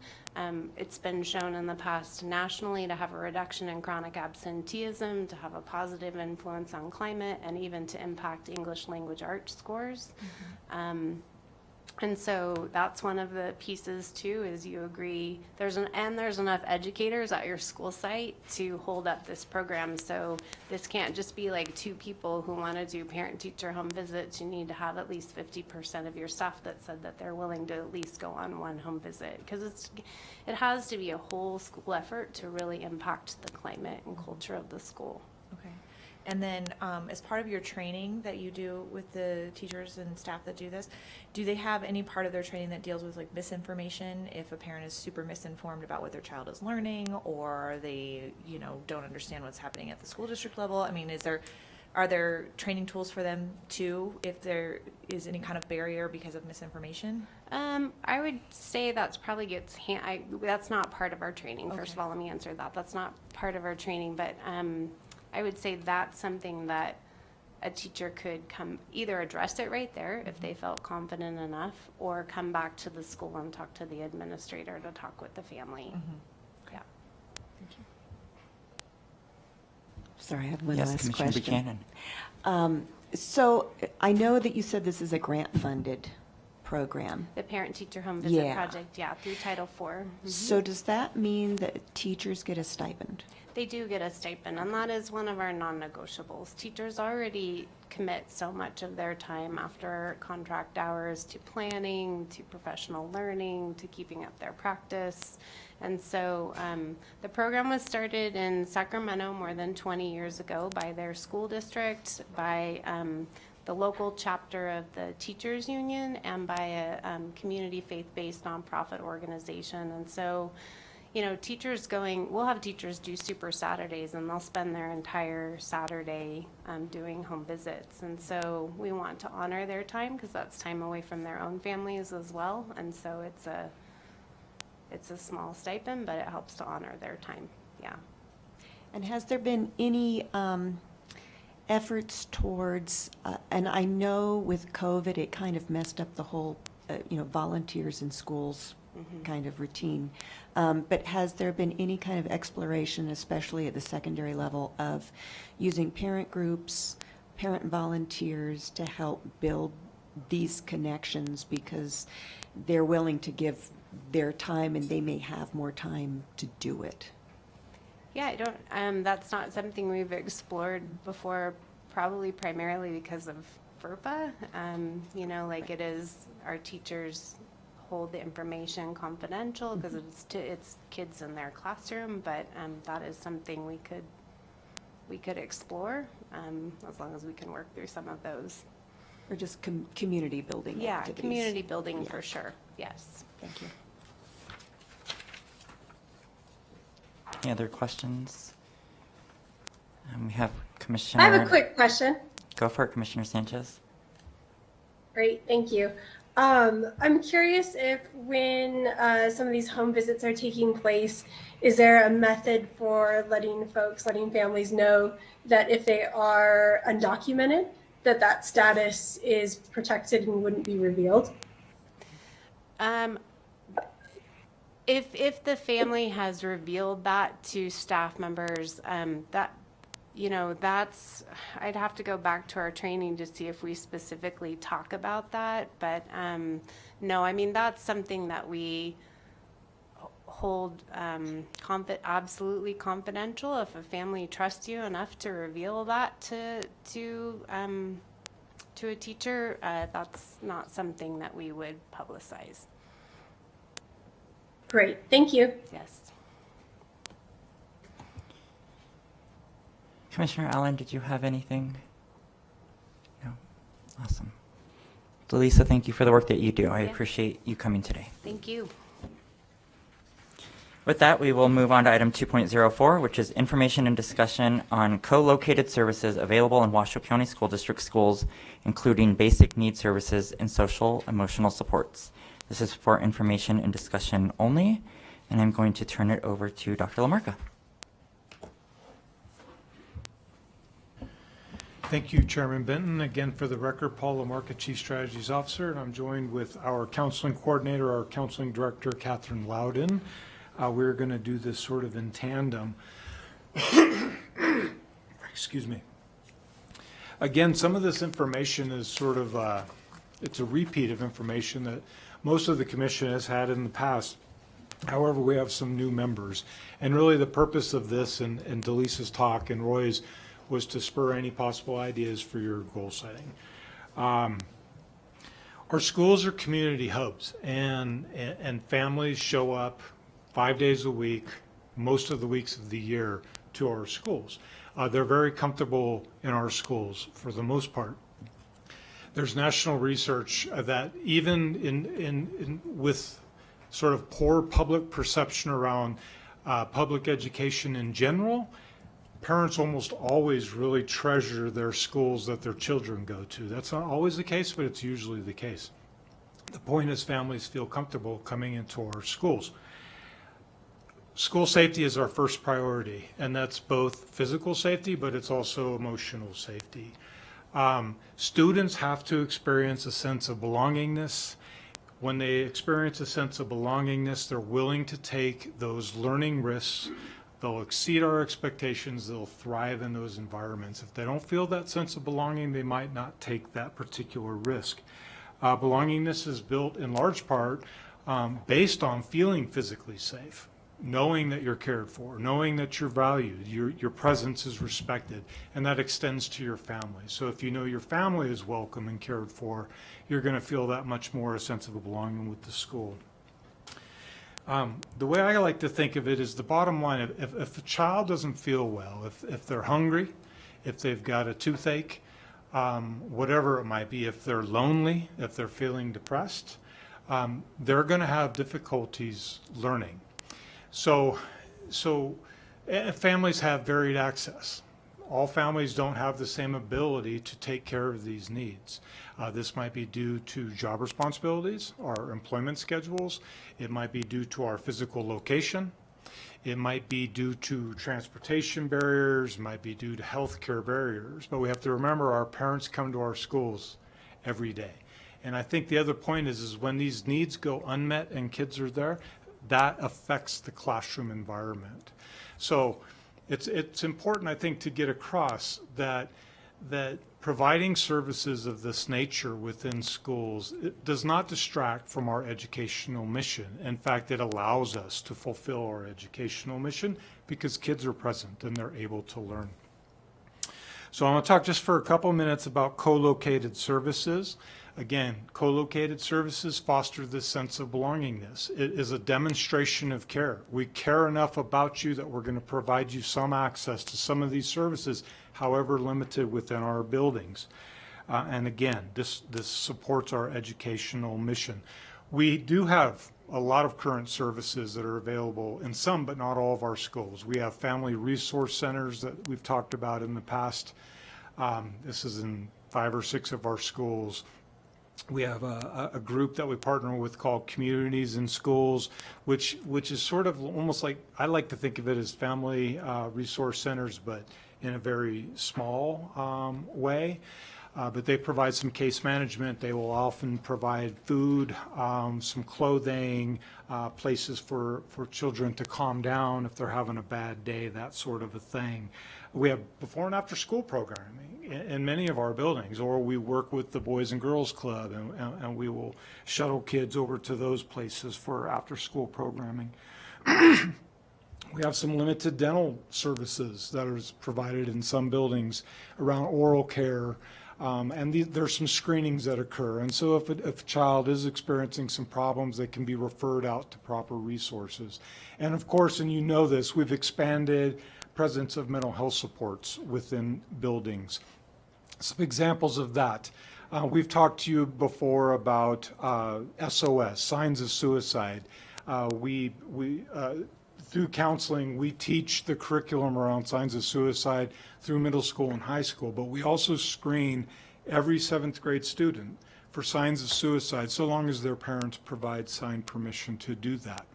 I: it's been shown in the past nationally to have a reduction in chronic absenteeism, to have a positive influence on climate, and even to impact English language arts scores. And so that's one of the pieces too, is you agree there's enough educators at your school site to hold up this program. So this can't just be like 2 people who want to do parent-teacher home visits. You need to have at least 50% of your staff that said that they're willing to at least go on one home visit, because it has to be a whole school effort to really impact the climate and culture of the school.
F: Okay. And then as part of your training that you do with the teachers and staff that do this, do they have any part of their training that deals with like misinformation? If a parent is super misinformed about what their child is learning, or they, don't understand what's happening at the school district level? I mean, are there training tools for them too, if there is any kind of barrier because of misinformation?
I: I would say that's probably that's not part of our training.
F: Okay.
I: First of all, let me answer that. That's not part of our training, but I would say that's something that a teacher could either address it right there if they felt confident enough, or come back to the school and talk to the administrator to talk with the family. Yeah.
F: Thank you.
G: Sorry, I have one
B: Yes,
G: last
B: Commissioner
G: question.
B: Buchanan.
G: So I know that you said this is a grant-funded program.
I: The parent-teacher home visit
G: Yeah.
I: project, through Title IV.
G: So does that mean that teachers get a stipend?
I: They do get a stipend, and that is one of our non-negotiables. Teachers already commit so much of their time after contract hours to planning, to professional learning, to keeping up their practice. And so the program was started in Sacramento more than 20 years ago by their school district, by the local chapter of the teachers union, and by a community faith-based nonprofit organization. And so we'll have teachers do Super Saturdays, and they'll spend their entire Saturday doing home visits. And so we want to honor their time, because that's time away from their own families as well. And so it's a small stipend, but it helps to honor their time. Yeah.
G: And has there been any efforts towards, and I know with COVID, it kind of messed up the whole, volunteers in schools kind of routine. But has there been any kind of exploration, especially at the secondary level, of using parent groups, parent volunteers to help build these connections, because they're willing to give their time and they may have more time to do it?
I: Yeah, that's not something we've explored before, probably primarily because of FERPA. It is, our teachers hold the information confidential because it's kids in their classroom, but that is something we could explore as long as we can work through some of those.
G: Or just community building activities?
I: Community building
G: Yeah.
I: for sure, yes.
G: Thank you.
B: Any other questions? We have
K: I
B: Commissioner.
K: have a quick question.
B: Go for it, Commissioner Sanchez.
K: Great, thank you. I'm curious if when some of these home visits are taking place, is there a method for letting families know that if they are undocumented, that status is protected and wouldn't be revealed?
I: If the family has revealed that to staff members, I'd have to go back to our training to see if we specifically talk about that. But no, that's something that we hold absolutely confidential. If a family trusts you enough to reveal that to a teacher, that's not something that we would publicize.
K: Great, thank you.
I: Yes.
B: Commissioner Allen, did you have anything? No? Awesome. So Lisa, thank you for the work that you do. I
I: Yeah.
B: appreciate you coming today.
I: Thank you.
B: With that, we will move on to item 2.04, which is information and discussion on co-located services available in Washoe County School District schools, including basic need services and social emotional supports. This is for information and discussion only, and I'm going to turn it over to Dr. Lamarca.
H: Thank you, Chairman Benton. Again, for the record, Paul Lamarca, Chief Strategies Officer, and I'm joined with our counseling coordinator, our counseling director, Catherine Loudon. We're going to do this sort of in tandem. Excuse me. Again, some of this information is sort of, it's a repeat of information that most of the commission has had in the past. However, we have some new members. And really the purpose of this and Delisa's talk and Roy's was to spur any possible ideas for your goal setting. Our schools are community hubs, and families show up 5 days a week, most of the weeks of the year, to our schools. They're very comfortable in our schools for the most part. There's national research that even in with sort of poor public perception around public education in general, parents almost always really treasure their schools that their children go to. That's not always the case, but it's usually the case. The point is families feel comfortable coming into our schools. School safety is our first priority, and that's both physical safety, but it's also emotional safety. Students have to experience a sense of belongingness. When they experience a sense of belongingness, they're willing to take those learning risks. They'll exceed our expectations. They'll thrive in those environments. If they don't feel that sense of belonging, they might not take that particular risk. Belongingness is built in large part based on feeling physically safe, knowing that you're cared for, knowing that you're valued, your presence is respected, and that extends to your family. So if you know your family is welcome and cared for, you're going to feel that much more a sense of a belonging with the school. The way I like to think of it is the bottom line, if a child doesn't feel well, if they're hungry, if they've got a toothache, whatever it might be, if they're lonely, if they're feeling depressed, they're going to have difficulties learning. So families have varied access. All families don't have the same ability to take care of these needs. This might be due to job responsibilities, our employment schedules. It might be due to our physical location. It might be due to transportation barriers, might be due to healthcare barriers. But we have to remember our parents come to our schools every day. And I think the other point is when these needs go unmet and kids are there, that affects the classroom environment. So it's important, I think, to get across that providing services of this nature within schools, it does not distract from our educational mission. In fact, it allows us to fulfill our educational mission because kids are present and they're able to learn. So I'm going to talk just for a couple minutes about co-located services. Again, co-located services foster this sense of belongingness. It is a demonstration of care. We care enough about you that we're going to provide you some access to some of these services, however limited within our buildings. And again, this supports our educational mission. We do have a lot of current services that are available in some, but not all of our schools. We have family resource centers that we've talked about in the past. This is in 5 or 6 of our schools. We have a group that we partner with called Communities in Schools, which is sort of almost like, I like to think of it as family resource centers, but in a very small way. But they provide some case management. They will often provide food, some clothing, places for children to calm down if they're having a bad day, that sort of a thing. We have before and after school programming in many of our buildings, or we work with the Boys and Girls Club, and we will shuttle kids over to those places for after school programming. We have some limited dental services that are provided in some buildings around oral care, and there's some screenings that occur. And so if a child is experiencing some problems, they can be referred out to proper resources. And of course, and you know this, we've expanded presence of mental health supports within buildings. Some examples of that. We've talked to you before about SOS, signs of suicide. through counseling, we teach the curriculum around signs of suicide through middle school and high school, but we also screen every 7th grade student for signs of suicide, so long as their parents provide signed permission to do that.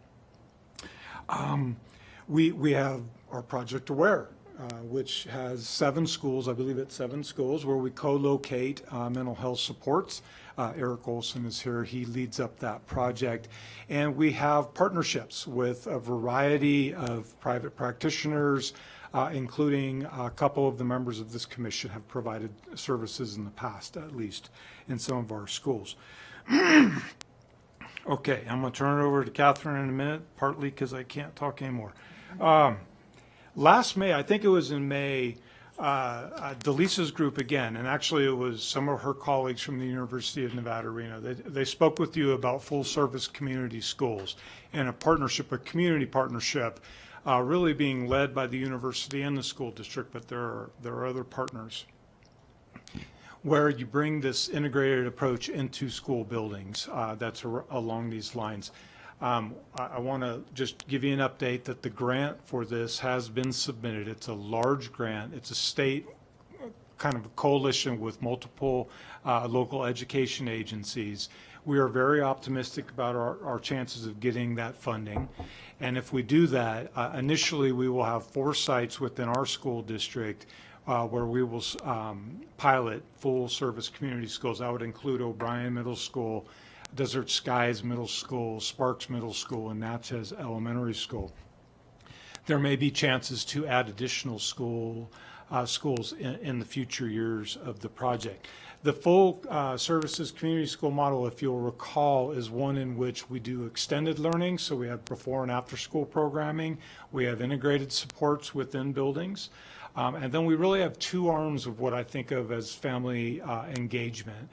H: We have our Project Aware, which has 7 schools, I believe it's 7 schools, where we co-locate mental health supports. Eric Olson is here, he leads up that project. And we have partnerships with a variety of private practitioners, including a couple of the members of this commission have provided services in the past, at least in some of our schools. Okay, I'm going to turn it over to Catherine in a minute, partly because I can't talk anymore. Last May, I think it was in May, Delisa's group again, and actually it was some of her colleagues from the University of Nevada, Reno. They spoke with you about full-service community schools and a partnership, a community partnership, really being led by the university and the school district, but there are other partners, where you bring this integrated approach into school buildings. That's along these lines. I want to just give you an update that the grant for this has been submitted. It's a large grant. It's a state kind of a coalition with multiple local education agencies. We are very optimistic about our chances of getting that funding. And if we do that, initially we will have 4 sites within our school district where we will pilot full-service community schools. That would include O'Brien Middle School, Desert Skies Middle School, Sparks Middle School, and Natchez Elementary School. There may be chances to add additional schools in the future years of the project. The full services community school model, if you'll recall, is one in which we do extended learning. So we have before and after school programming. We have integrated supports within buildings. And then we really have 2 arms of what I think of as family engagement.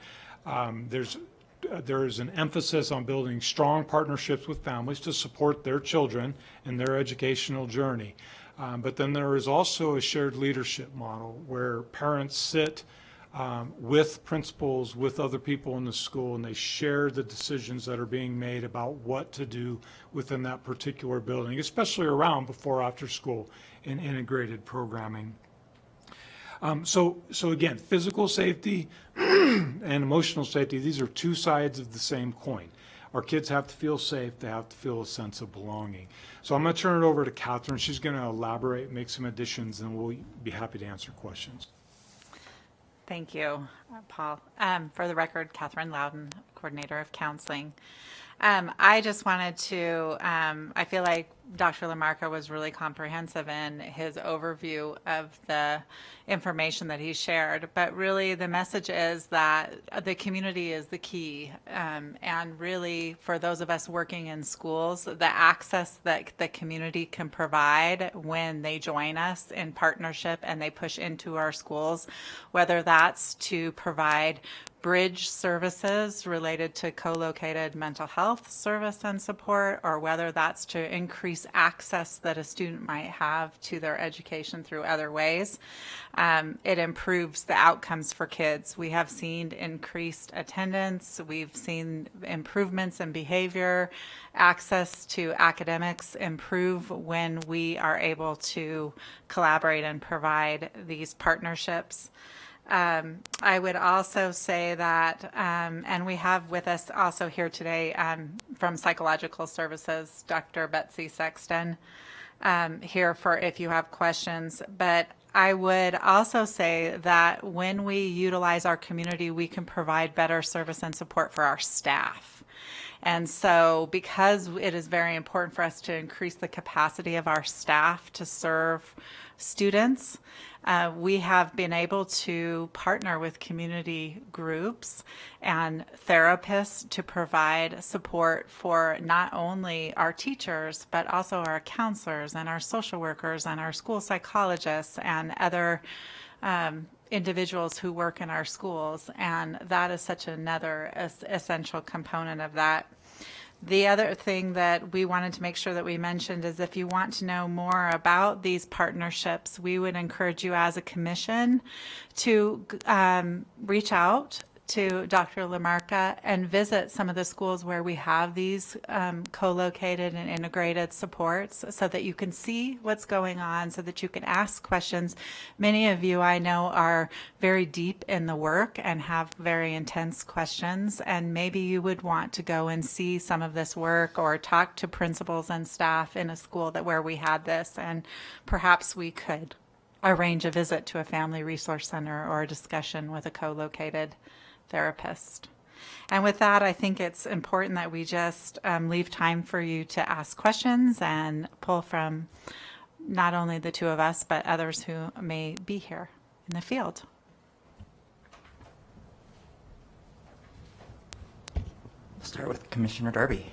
H: There is an emphasis on building strong partnerships with families to support their children in their educational journey. But then there is also a shared leadership model where parents sit with principals, with other people in the school, and they share the decisions that are being made about what to do within that particular building, especially around before after school and integrated programming. So again, physical safety and emotional safety, these are 2 sides of the same coin. Our kids have to feel safe, they have to feel a sense of belonging. So I'm going to turn it over to Catherine. She's going to elaborate, make some additions, and we'll be happy to answer questions.
L: Thank you, Paul. For the record, Catherine Loudon, Coordinator of Counseling. I just wanted to, I feel like Dr. Lamarca was really comprehensive in his overview of the information that he shared, but really the message is that the community is the key, and really for those of us working in schools, the access that the community can provide when they join us in partnership and they push into our schools, whether that's to provide bridge services related to co-located mental health service and support, or whether that's to increase access that a student might have to their education through other ways. It improves the outcomes for kids. We have seen increased attendance. We've seen improvements in behavior. Access to academics improve when we are able to collaborate and provide these partnerships. I would also say that, and we have with us also here today from Psychological Services, Dr. Betsy Sexton, here for if you have questions. But I would also say that when we utilize our community, we can provide better service and support for our staff. And so because it is very important for us to increase the capacity of our staff to serve students, we have been able to partner with community groups and therapists to provide support for not only our teachers, but also our counselors and our social workers and our school psychologists and other individuals who work in our schools. And that is such another essential component of that. The other thing that we wanted to make sure that we mentioned is if you want to know more about these partnerships, we would encourage you as a commission to reach out to Dr. Lamarca and visit some of the schools where we have these co-located and integrated supports so that you can see what's going on, so that you can ask questions. Many of you I know are very deep in the work and have very intense questions, and maybe you would want to go and see some of this work or talk to principals and staff in a school where we had this, and perhaps we could arrange a visit to a family resource center or a discussion with a co-located therapist. And with that, I think it's important that we just leave time for you to ask questions and pull from not only the two of us, but others who may be here in the field.
B: Start with Commissioner Darby.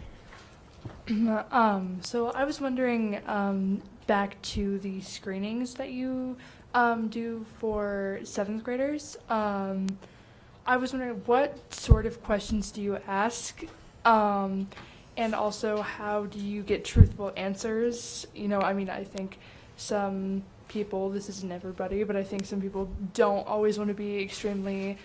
J: So I was wondering, back to the screenings that you do for 7th graders. I was wondering, what sort of questions do you ask? And also, how do you get truthful answers? You know, I mean, I think some people, this isn't everybody, but I think some people don't always want to be extremely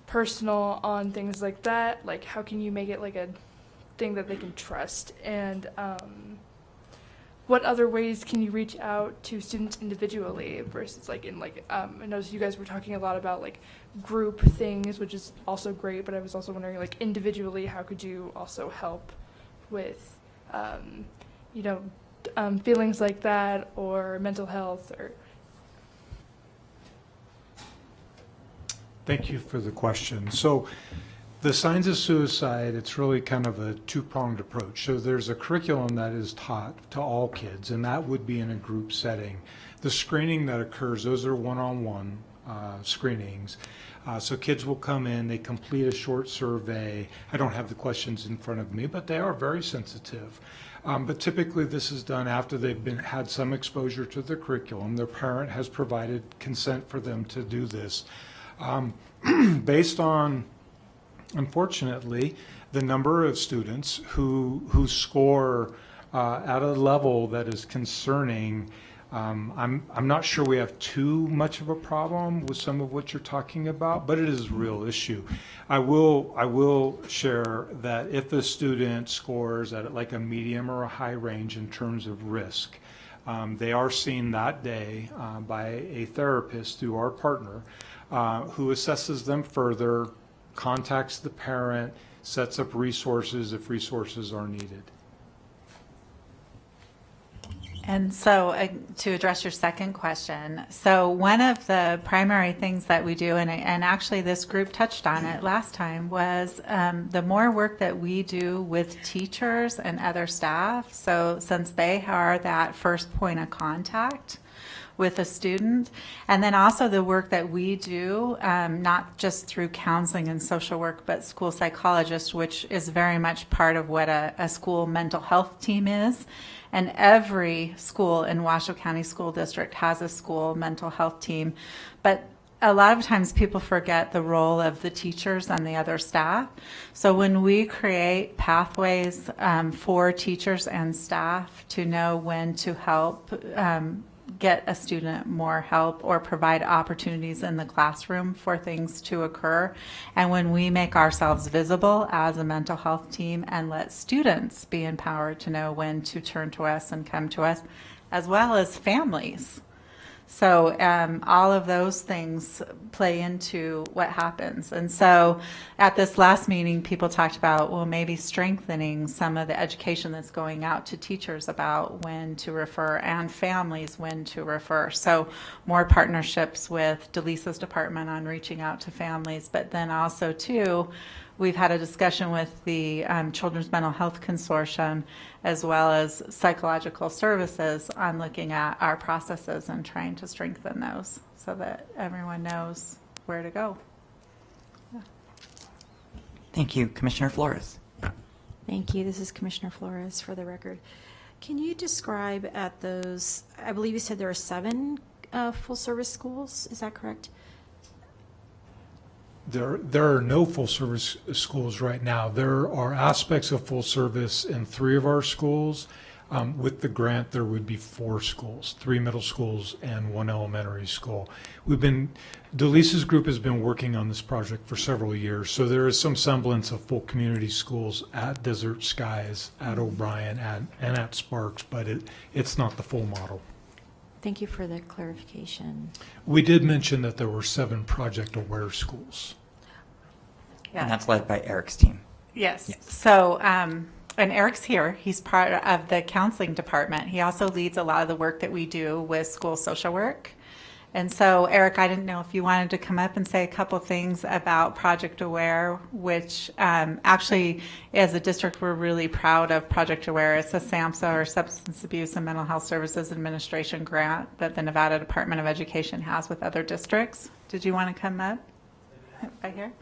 J: personal on things like that. Like, how can you make it like a thing that they can trust? And what other ways can you reach out to students individually versus like in like I noticed you guys were talking a lot about like group things, which is also great, but I was also wondering like individually, how could you also help with feelings like that or mental health? Or
H: Thank you for the question. So the signs of suicide, it's really kind of a two-pronged approach. So there's a curriculum that is taught to all kids, and that would be in a group setting. The screening that occurs, those are one-on-one screenings. So kids will come in, they complete a short survey. I don't have the questions in front of me, but they are very sensitive. But typically this is done after they've had some exposure to the curriculum. Their parent has provided consent for them to do this. Based on, unfortunately, the number of students who score at a level that is concerning, I'm not sure we have too much of a problem with some of what you're talking about, but it is a real issue. I will share that if a student scores at like a medium or a high range in terms of risk, they are seen that day by a therapist through our partner who assesses them further, contacts the parent, sets up resources if resources are needed.
L: And so to address your second question, so one of the primary things that we do, and actually this group touched on it last time, was the more work that we do with teachers and other staff. So since they are that first point of contact with a student, and then also the work that we do, not just through counseling and social work, but school psychologists, which is very much part of what a school mental health team is. And every school in Washoe County School District has a school mental health team. But a lot of times people forget the role of the teachers and the other staff. So when we create pathways for teachers and staff to know when to help get a student more help or provide opportunities in the classroom for things to occur. And when we make ourselves visible as a mental health team and let students be empowered to know when to turn to us and come to us, as well as families. So all of those things play into what happens. And so at this last meeting, people talked about, well, maybe strengthening some of the education that's going out to teachers about when to refer and families when to refer. So more partnerships with Delisa's department on reaching out to families, but then also too, we've had a discussion with the Children's Mental Health Consortium as well as psychological services on looking at our processes and trying to strengthen those so that everyone knows where to go. Yeah.
B: Thank you. Commissioner Flores.
M: Thank you. This is Commissioner Flores for the record. Can you describe at those, I believe you said there are 7 full-service schools, is that correct?
H: There are no full-service schools right now. There are aspects of full service in 3 of our schools. With the grant, there would be 4 schools, 3 middle schools and 1 elementary school. Delisa's group has been working on this project for several years, so there is some semblance of full community schools at Desert Skies, at O'Brien, and at Sparks, but it's not the full model.
M: Thank you for the clarification.
H: We did mention that there were 7 project-aware schools.
B: And that's led by Eric's team.
L: Yes. So, and Eric's here. He's part of the counseling department. He also leads a lot of the work that we do with school social work. And so, Eric, I didn't know if you wanted to come up and say a couple things about Project Aware, which actually, as a district, we're really proud of Project Aware. It's a SAMHSA, or Substance Abuse and Mental Health Services Administration grant that the Nevada Department of Education has with other districts. Did you want to come up right here?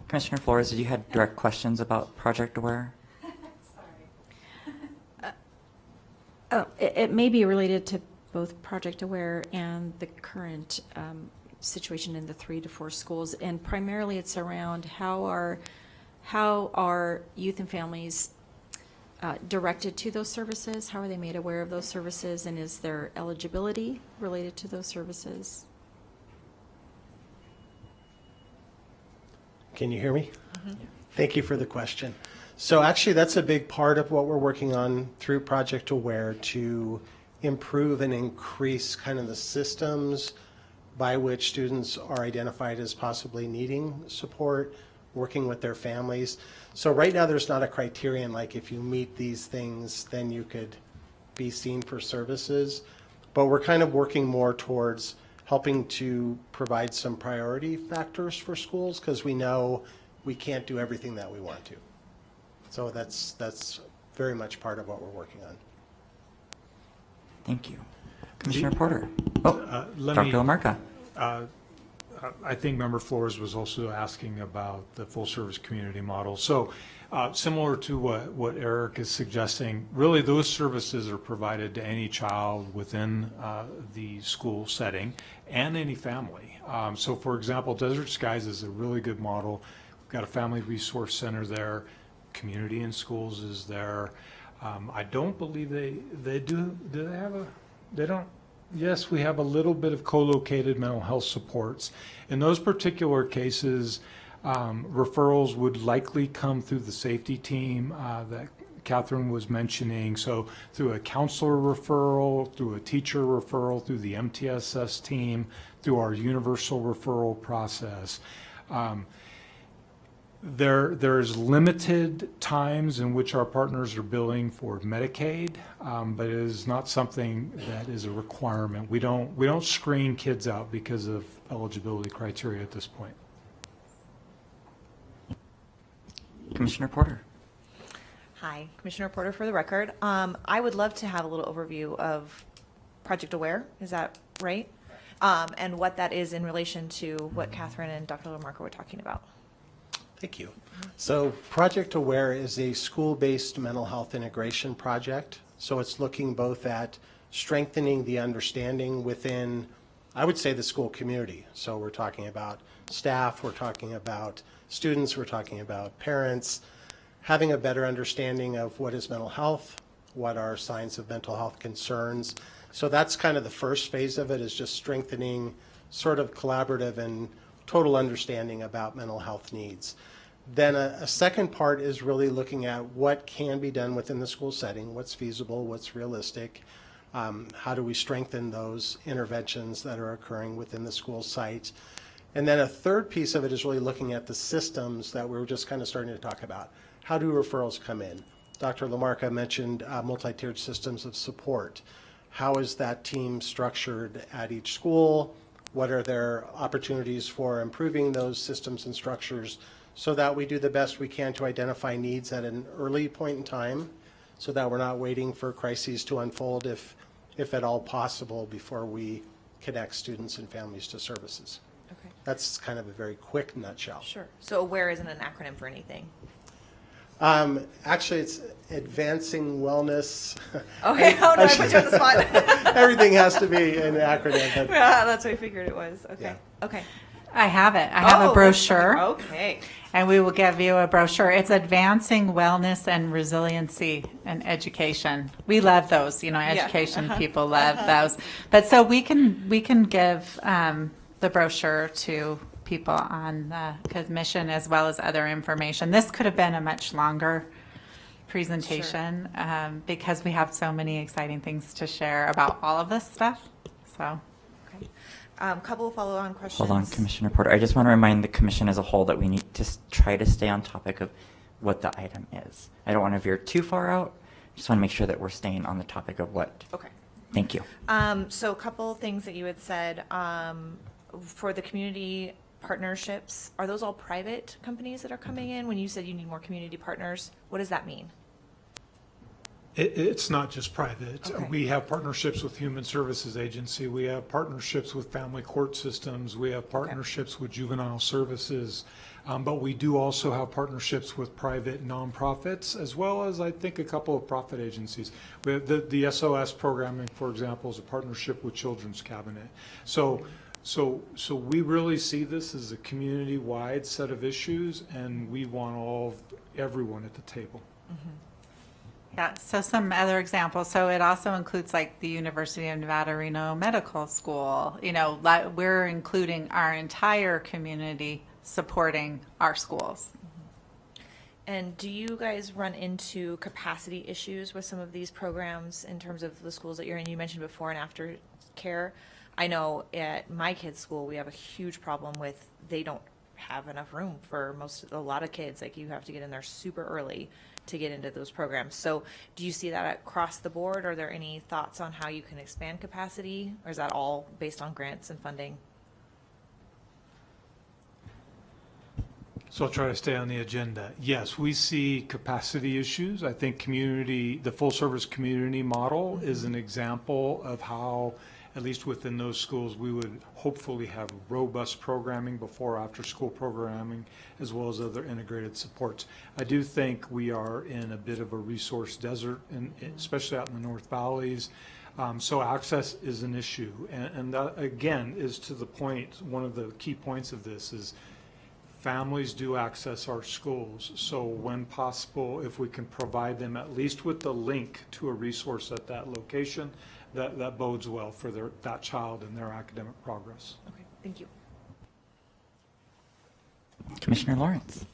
B: Commissioner Flores, did you have direct questions about Project Aware?
M: It may be related to both Project Aware and the current situation in the 3 to 4 schools, and primarily it's around how are youth and families directed to those services? How are they made aware of those services, and is there eligibility related to those services?
N: Can you hear me? Mm-hmm. Thank you for the question. So actually, that's a big part of what we're working on through Project Aware to improve and increase kind of the systems by which students are identified as possibly needing support, working with their families. So right now, there's not a criterion like if you meet these things, then you could be seen for services. But we're kind of working more towards helping to provide some priority factors for schools, because we know we can't do everything that we want to. So that's very much part of what we're working on.
B: Thank you. Commissioner Porter. Oh, Dr. Lamarca.
H: I think Member Flores was also asking about the full-service community model. So similar to what Eric is suggesting, really those services are provided to any child within the school setting and any family. So for example, Desert Skies is a really good model. We've got a family resource center there. Community in Schools is there. I don't believe they do they have a, they don't, yes, we have a little bit of co-located mental health supports. In those particular cases, referrals would likely come through the safety team that Catherine was mentioning. So through a counselor referral, through a teacher referral, through the MTSS team, through our universal referral process. There's limited times in which our partners are billing for Medicaid, but it is not something that is a requirement. We don't screen kids out because of eligibility criteria at this point.
B: Commissioner Porter.
F: Hi, Commissioner Porter for the record. I would love to have a little overview of Project Aware, is that right? And what that is in relation to what Catherine and Dr. Lamarca were talking about.
N: Thank you. So Project Aware is a school-based mental health integration project. So it's looking both at strengthening the understanding within, I would say, the school community. So we're talking about staff, we're talking about students, we're talking about parents, having a better understanding of what is mental health, what are signs of mental health concerns. So that's kind of the first phase of it, is just strengthening sort of collaborative and total understanding about mental health needs. Then a second part is really looking at what can be done within the school setting, what's feasible, what's realistic, how do we strengthen those interventions that are occurring within the school site. And then a third piece of it is really looking at the systems that we were just kind of starting to talk about. How do referrals come in? Dr. Lamarca mentioned multi-tiered systems of support. How is that team structured at each school? What are their opportunities for improving those systems and structures so that we do the best we can to identify needs at an early point in time, so that we're not waiting for crises to unfold, if at all possible, before we connect students and families to services.
F: Okay.
N: That's kind of a very quick nutshell.
F: Sure. So Aware isn't an acronym for anything.
N: Actually, it's Advancing Wellness.
F: Okay, oh no, I put you on the spot.
N: Everything has to be an acronym. But
F: yeah, that's what I figured it was. Okay,
N: yeah.
F: okay.
L: I have it. I have a brochure.
F: Okay.
L: And we will give you a brochure. It's Advancing Wellness and Resiliency and Education. We love those, education people love those. But so we can give the brochure to people on the commission as well as other information. This could have been a much longer presentation because we have so many exciting things to share about all of this stuff. So.
F: Couple of follow-on questions.
B: Hold on, Commissioner Porter. I just want to remind the commission as a whole that we need to try to stay on topic of what the item is. I don't want to veer too far out. Just want to make sure that we're staying on the topic of what.
F: Okay.
B: Thank you.
F: So a couple things that you had said for the community partnerships. Are those all private companies that are coming in? When you said you need more community partners, what does that mean?
H: It's not just private.
F: Okay.
H: We have partnerships with Human Services Agency. We have partnerships with family court systems. We have partnerships with juvenile services. But we do also have partnerships with private nonprofits, as well as, I think, a couple of profit agencies. We have the SOS programming, for example, is a partnership with Children's Cabinet. So we really see this as a community-wide set of issues, and we want everyone at the table.
F: Mm-hmm.
L: Yeah, so some other examples. So it also includes like the University of Nevada, Reno Medical School. We're including our entire community supporting our schools.
F: And do you guys run into capacity issues with some of these programs in terms of the schools that you're in? You mentioned before and after care. I know at my kids' school, we have a huge problem with they don't have enough room for a lot of kids. Like you have to get in there super early to get into those programs. So do you see that across the board? Are there any thoughts on how you can expand capacity, or is that all based on grants and funding?
H: So I'll try to stay on the agenda. Yes, we see capacity issues. I think the full service community model is an example of how, at least within those schools, we would hopefully have robust programming before after school programming, as well as other integrated supports. I do think we are in a bit of a resource desert, especially out in the North Valleys. So access is an issue. And that, again, is to the point, one of the key points of this is families do access our schools. So when possible, if we can provide them at least with the link to a resource at that location, that bodes well for that child and their academic progress.
F: Okay, thank you.
B: Commissioner Lawrence.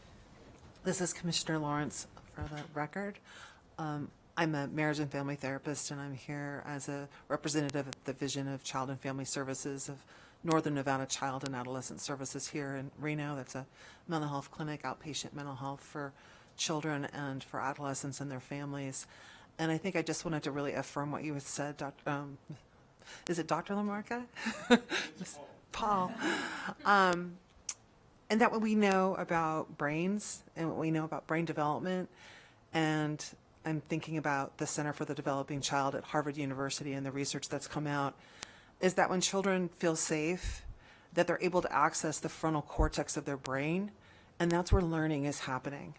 O: This is Commissioner Lawrence for the record. I'm a marriage and family therapist, and I'm here as a representative of the Division of Child and Family Services of Northern Nevada Child and Adolescent Services here in Reno. That's a mental health clinic, outpatient mental health for children and for adolescents and their families. And I think I just wanted to really affirm what you had said, is it Dr. Lamarca? Paul. And that what we know about brains and what we know about brain development, and I'm thinking about the Center for the Developing Child at Harvard University and the research that's come out, is that when children feel safe, that they're able to access the frontal cortex of their brain, and that's where learning is happening.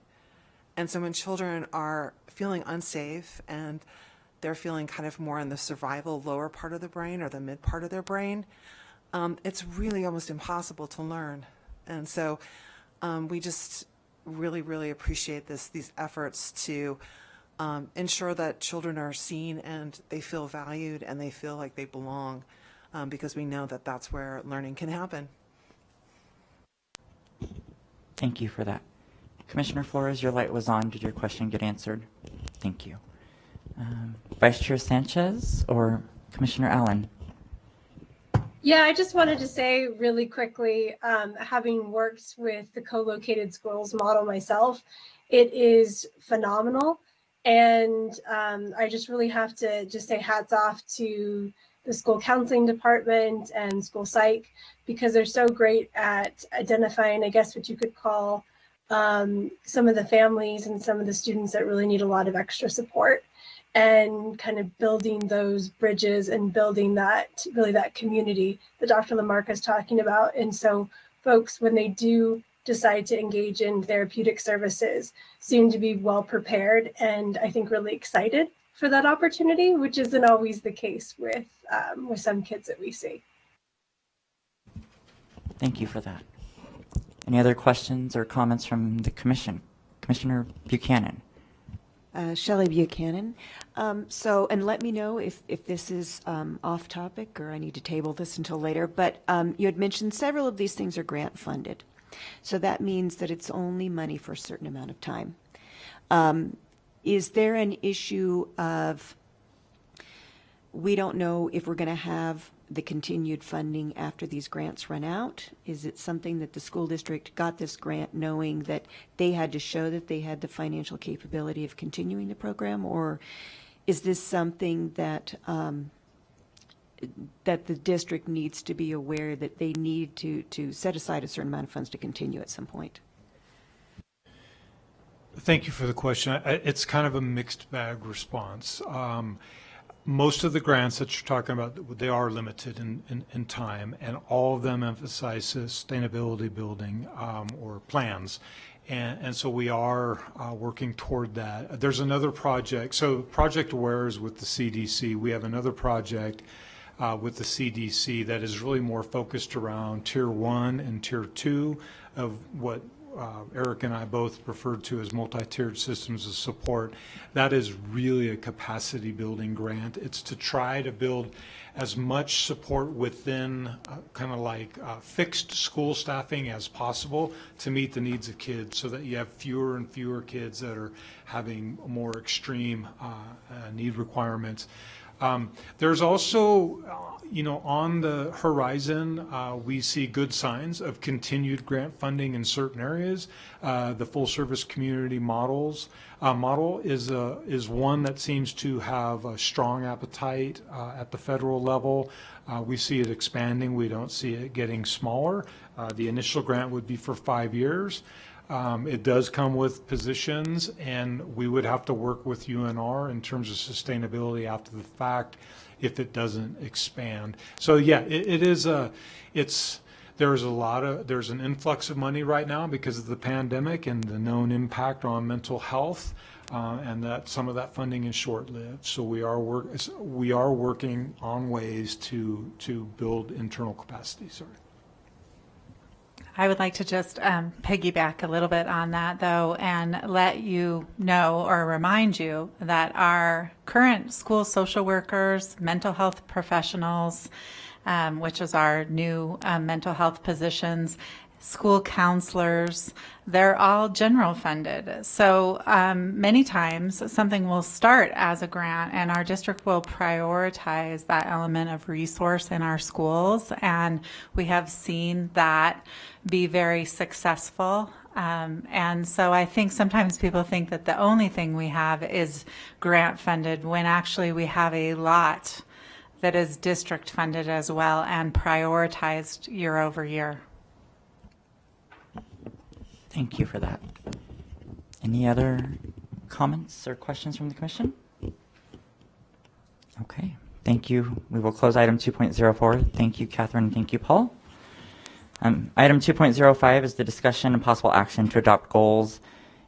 O: And so when children are feeling unsafe and they're feeling kind of more in the survival lower part of the brain or the mid part of their brain, it's really almost impossible to learn. And so we just really, really appreciate these efforts to ensure that children are seen and they feel valued and they feel like they belong, because we know that that's where learning can happen.
B: Thank you for that. Commissioner Flores, your light was on. Did your question get answered? Thank you. Vice Chair Sanchez or Commissioner Allen?
K: Yeah, I just wanted to say really quickly, having worked with the co-located schools model myself, it is phenomenal. And I just really have to just say hats off to the school counseling department and school psych, because they're so great at identifying, I guess, what you could call some of the families and some of the students that really need a lot of extra support, and kind of building those bridges and building that community that Dr. Lamarca is talking about. And so folks, when they do decide to engage in therapeutic services, seem to be well prepared and I think really excited for that opportunity, which isn't always the case with some kids that we see.
B: Thank you for that. Any other questions or comments from the commission? Commissioner Buchanan.
G: Shelley Buchanan. And let me know if this is off topic or I need to table this until later, but you had mentioned several of these things are grant funded. So that means that it's only money for a certain amount of time. Is there an issue of, we don't know if we're going to have the continued funding after these grants run out? Is it something that the school district got this grant knowing that they had to show that they had the financial capability of continuing the program? Or is this something that that the district needs to be aware that they need to set aside a certain amount of funds to continue at some point?
H: Thank you for the question. It's kind of a mixed bag response. Most of the grants that you're talking about, they are limited in time, and all of them emphasize sustainability building or plans. And so we are working toward that. There's another project. So Project Aware is with the CDC. We have another project with the CDC that is really more focused around Tier 1 and Tier 2 of what Eric and I both referred to as multi-tiered systems of support. That is really a capacity building grant. It's to try to build as much support within kind of like fixed school staffing as possible to meet the needs of kids, so that you have fewer and fewer kids that are having more extreme need requirements. There's also, on the horizon, we see good signs of continued grant funding in certain areas. The full service community model is one that seems to have a strong appetite at the federal level. We see it expanding. We don't see it getting smaller. The initial grant would be for 5 years. It does come with positions, and we would have to work with UNR in terms of sustainability after the fact if it doesn't expand. So yeah, there's an influx of money right now because of the pandemic and the known impact on mental health, and that some of that funding is short-lived. So we are working on ways to build internal capacity. Sorry.
L: I would like to just piggyback a little bit on that, though, and let you know or remind you that our current school social workers, mental health professionals, which is our new mental health positions, school counselors, they're all general funded. So many times something will start as a grant and our district will prioritize that element of resource in our schools. And we have seen that be very successful. And so I think sometimes people think that the only thing we have is grant funded, when actually we have a lot that is district funded as well and prioritized year over year.
B: Thank you for that. Any other comments or questions from the commission? Okay, thank you. We will close item 2.04. Thank you, Catherine. Thank you, Paul. Item 2.05 is the discussion and possible action to adopt goals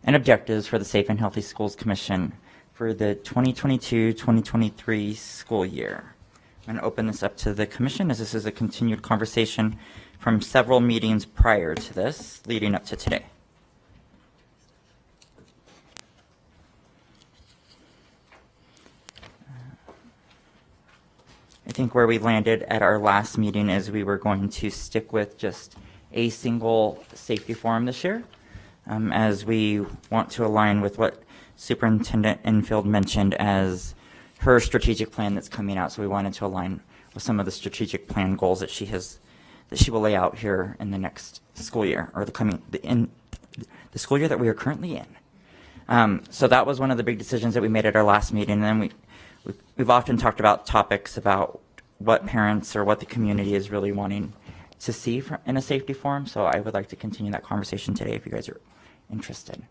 B: and objectives for the Safe and Healthy Schools Commission for the 2022-2023 school year. I'm going to open this up to the commission, as this is a continued conversation from several meetings prior to this, leading up to today. I think where we landed at our last meeting is we were going to stick with just a single safety forum this year, as we want to align with what Superintendent Enfield mentioned as her strategic plan that's coming out. So we wanted to align with some of the strategic plan goals that she will lay out here in the next school year, or the school year that we are currently in. So that was one of the big decisions that we made at our last meeting. And then we've often talked about topics about what parents or what the community is really wanting to see in a safety forum. So I would like to continue that conversation today if you guys are interested.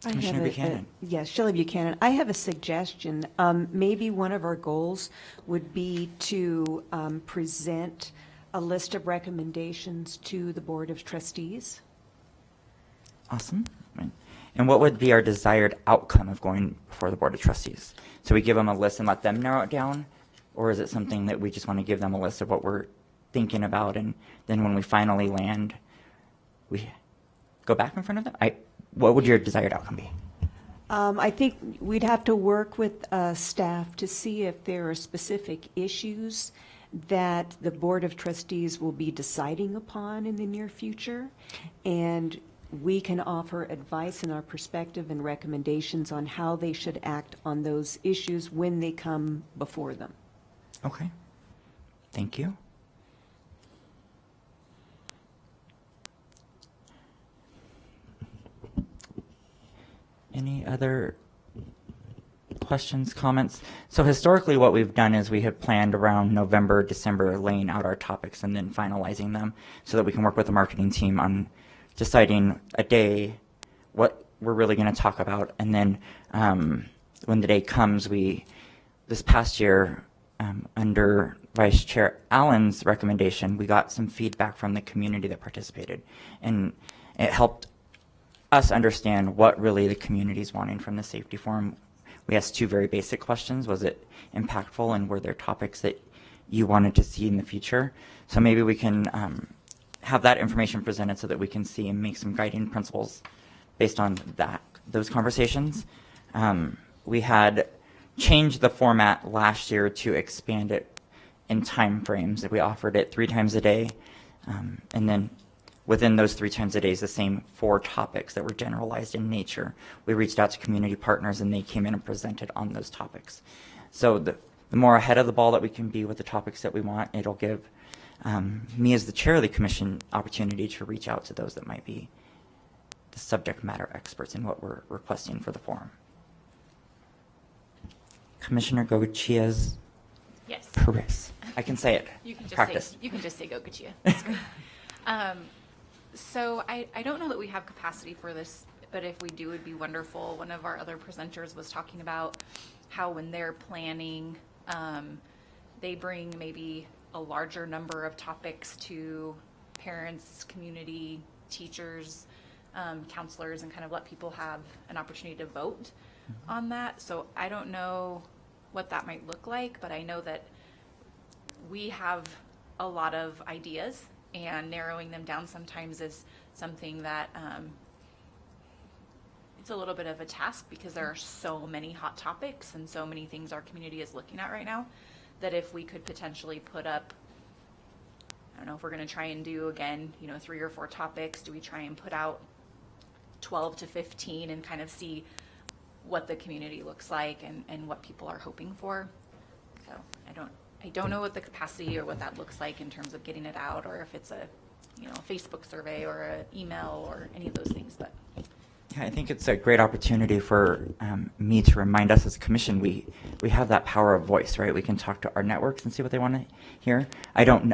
B: Commissioner Buchanan.
G: Yes, Shelley Buchanan. I have a suggestion. Maybe one of our goals would be to present a list of recommendations to the Board of Trustees.
B: Awesome. And what would be our desired outcome of going before the Board of Trustees? So we give them a list and let them narrow it down, Or is it something that we just want to give them a list of what we're thinking about, and then when we finally land, we go back in front of them? What would your desired outcome be?
G: I think we'd have to work with staff to see if there are specific issues that the Board of Trustees will be deciding upon in the near future. And we can offer advice and our perspective and recommendations on how they should act on those issues when they come before them.
B: Okay. Thank you. Any other questions, comments? So historically, what we've done is we have planned around November, December, laying out our topics and then finalizing them so that we can work with the marketing team on deciding a day, what we're really going to talk about. And then when the day comes, this past year, under Vice Chair Allen's recommendation, we got some feedback from the community that participated. And it helped us understand what really the community is wanting from the safety forum. We asked two very basic questions. Was it impactful, and were there topics that you wanted to see in the future? So maybe we can have that information presented so that we can see and make some guiding principles based on those conversations. We had changed the format last year to expand it in time frames. We offered it 3 times a day, and then within those 3 times a day is the same 4 topics that were generalized in nature. We reached out to community partners, and they came in and presented on those topics. So the more ahead of the ball that we can be with the topics that we want, it'll give me as the chair of the commission opportunity to reach out to those that might be the subject matter experts in what we're requesting for the forum. Commissioner Goguchia's
P: Yes.
B: Paris. I can say it.
P: You can just
B: Practice.
P: say Goguchia. That's great. So I don't know that we have capacity for this, but if we do, it'd be wonderful. One of our other presenters was talking about how when they're planning, they bring maybe a larger number of topics to parents, community, teachers, counselors, and kind of let people have an opportunity to vote on that. So I don't know what that might look like, but I know that we have a lot of ideas, and narrowing them down sometimes is something that it's a little bit of a task, because there are so many hot topics and so many things our community is looking at right now, that if we could potentially put up, I don't know if we're going to try and do again, 3 or 4 topics, do we try and put out 12 to 15 and kind of see what the community looks like and what people are hoping for? So I don't know what the capacity or what that looks like in terms of getting it out, or if it's a Facebook survey or an email or any of those things. But
B: yeah, I think it's a great opportunity for me to remind us as a commission we have that power of voice, right? We can talk to our networks and see what they want to hear. I don't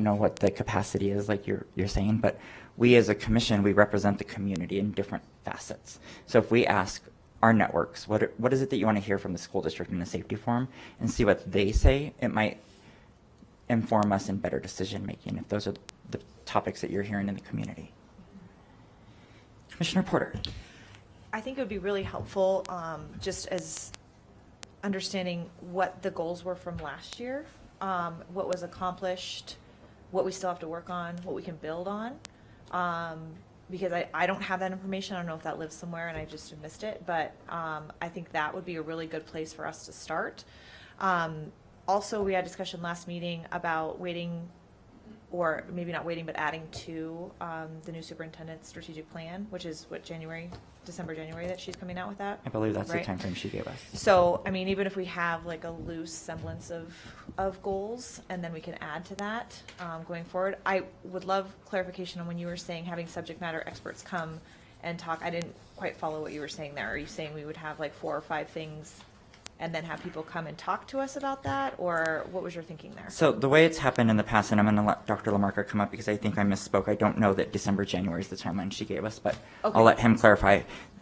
B: know what the capacity is, like you're saying, but we as a commission, we represent the community in different facets. So if we ask our networks, what is it that you want to hear from the school district in the safety forum, and see what they say, it might inform us in better decision making if those are the topics that you're hearing in the community. Commissioner Porter.
F: I think it would be really helpful, just as understanding what the goals were from last year, what was accomplished, what we still have to work on, what we can build on. Because I don't have that information. I don't know if that lives somewhere and I just have missed it, but I think that would be a really good place for us to start. Also, we had discussion last meeting about waiting, or maybe not waiting, but adding to the new superintendent's strategic plan, which is what, December, January that she's coming out with that?
B: I believe that's
F: right?
B: the time frame she gave us.
F: So, I mean, even if we have like a loose semblance of goals, and then we can add to that going forward. I would love clarification on when you were saying having subject matter experts come and talk. I didn't quite follow what you were saying there. Are you saying we would have like 4 or 5 things and then have people come and talk to us about that, or what was your thinking there?
B: So the way it's happened in the past, and I'm going to let Dr. Lamarca come up because I think I misspoke. I don't know that December, January is the timeline she gave us, but
F: Okay.
B: I'll let him clarify.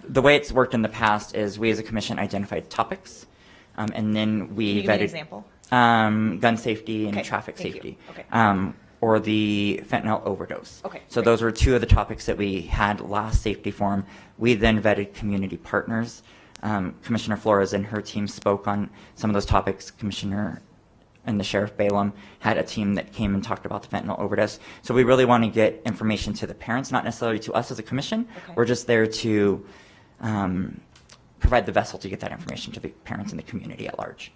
B: The way it's worked in the past is we as a commission identified topics, and then we
F: Can you give me an
B: vetted
F: example?
B: Gun safety and
F: Okay,
B: traffic
F: thank you.
B: safety,
F: Okay.
B: Or the fentanyl overdose.
F: Okay,
B: So
F: great.
B: those were 2 of the topics that we had last safety forum. We then vetted community partners. Commissioner Flores and her team spoke on some of those topics. Commissioner and the Sheriff Balaam had a team that came and talked about the fentanyl overdose. So we really want to get information to the parents, not necessarily to us as a commission.
F: Okay.
B: We're just there to provide the vessel to get that information to the parents and the community at large.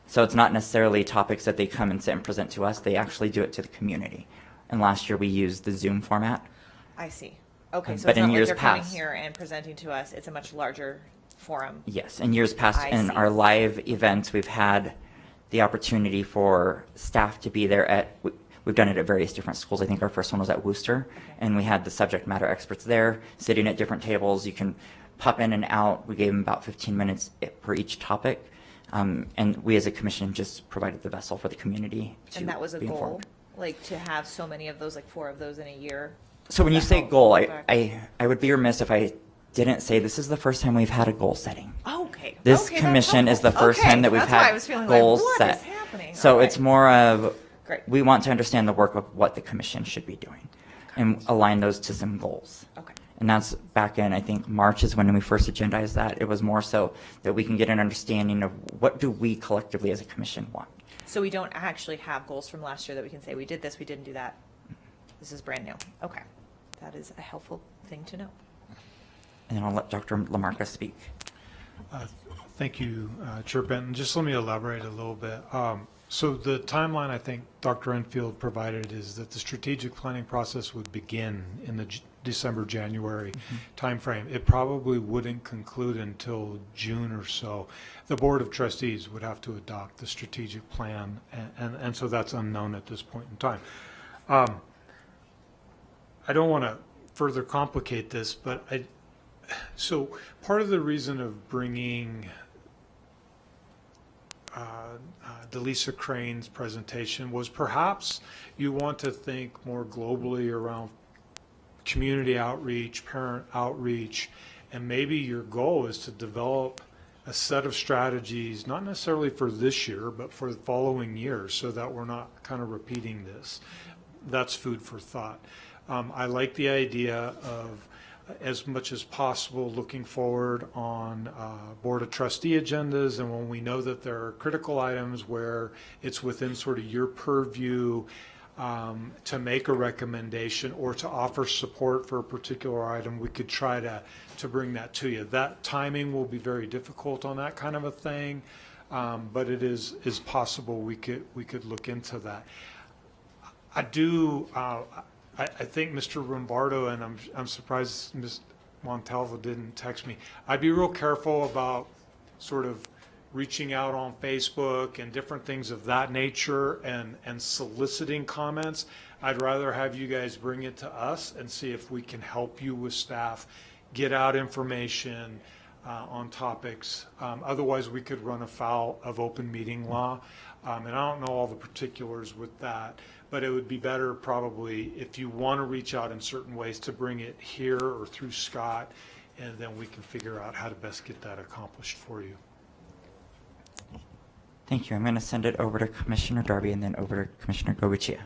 B: So it's not necessarily topics that they come and sit and present to us. They actually do it to the community. And last year we used the Zoom format.
F: I see. Okay, so
B: But
F: it's
B: in
F: not like
B: years
F: they're
B: past-
F: coming here and presenting to us. It's a much larger forum.
B: Yes, in years past,
F: I
B: in
F: see.
B: our live events, we've had the opportunity for staff to be there we've done it at various different schools. I think our first one was at Worcester, and we had the subject matter experts there, sitting at different tables. You can pop in and out. We gave them about 15 minutes per each topic, and we as a commission just provided the vessel for the community to
F: And that was a
B: be
F: goal,
B: informed.
F: like to have so many of those, like 4 of those in a year.
B: So when you
F: Does
B: say
F: that
B: goal,
F: help?
B: I would be remiss if I didn't say this is the first time we've had a goal setting.
F: Okay.
B: This
F: Okay, that's
B: commission is the
F: helpful.
B: first
F: Okay,
B: time that we've
F: that's why I
B: had
F: was feeling like,
B: goals
F: what
B: set.
F: is happening?
B: So
F: Okay.
B: it's more of,
F: Great.
B: we want to understand the work of what the commission should be doing and align those to some goals.
F: Okay.
B: And that's back in, I think, March is when we first agendized that. It was more so that we can get an understanding of what do we collectively as a commission want.
F: So we don't actually have goals from last year that we can say, we did this, we didn't do that. This is brand new. Okay. That is a helpful thing to know.
B: And then I'll let Dr. Lamarca speak.
H: Thank you, Chair Benton. Just let me elaborate a little bit. So the timeline I think Dr. Enfield provided is that the strategic planning process would begin in the December, January timeframe. It probably wouldn't conclude until June or so. The Board of Trustees would have to adopt the strategic plan, and so that's unknown at this point in time. I don't want to further complicate this, but so part of the reason of bringing Delisa Crane's presentation was perhaps you want to think more globally around community outreach, parent outreach, and maybe your goal is to develop a set of strategies, not necessarily for this year, but for the following years, so that we're not kind of repeating this. That's food for thought. I like the idea of, as much as possible, looking forward on Board of Trustee agendas, and when we know that there are critical items where it's within sort of your purview to make a recommendation or to offer support for a particular item, we could try to bring that to you. That timing will be very difficult on that kind of a thing, but it is possible we could look into that. I do. I think Mr. Rombardo, and I'm surprised Ms. Montalvo didn't text me. I'd be real careful about sort of reaching out on Facebook and different things of that nature and soliciting comments. I'd rather have you guys bring it to us and see if we can help you with staff, get out information on topics. Otherwise, we could run afoul of open meeting law. And I don't know all the particulars with that, but it would be better probably if you want to reach out in certain ways to bring it here or through Scott, and then we can figure out how to best get that accomplished for you.
B: Thank you. I'm going to send it over to Commissioner Darby and then over to Commissioner Goitia.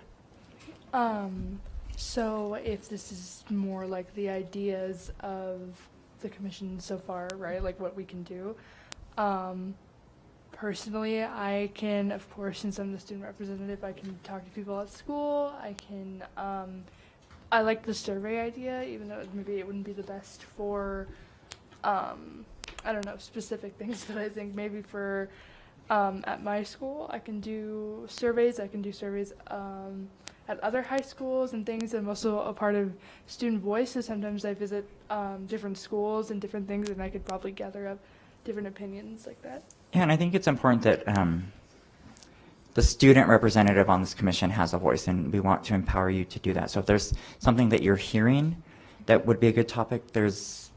J: So if this is more like the ideas of the commission so far, right, like what we can do, personally, I can, of course, since I'm the student representative, I can talk to people at school. I like the survey idea, even though maybe it wouldn't be the best for, I don't know, specific things, but I think maybe for, at my school, I can do surveys. At other high schools and things. I'm also a part of Student Voice, so sometimes I visit different schools and different things, and I could probably gather up different opinions like that.
B: Yeah, and I think it's important that the student representative on this commission has a voice, and we want to empower you to do that. So if there's something that you're hearing that would be a good topic, it's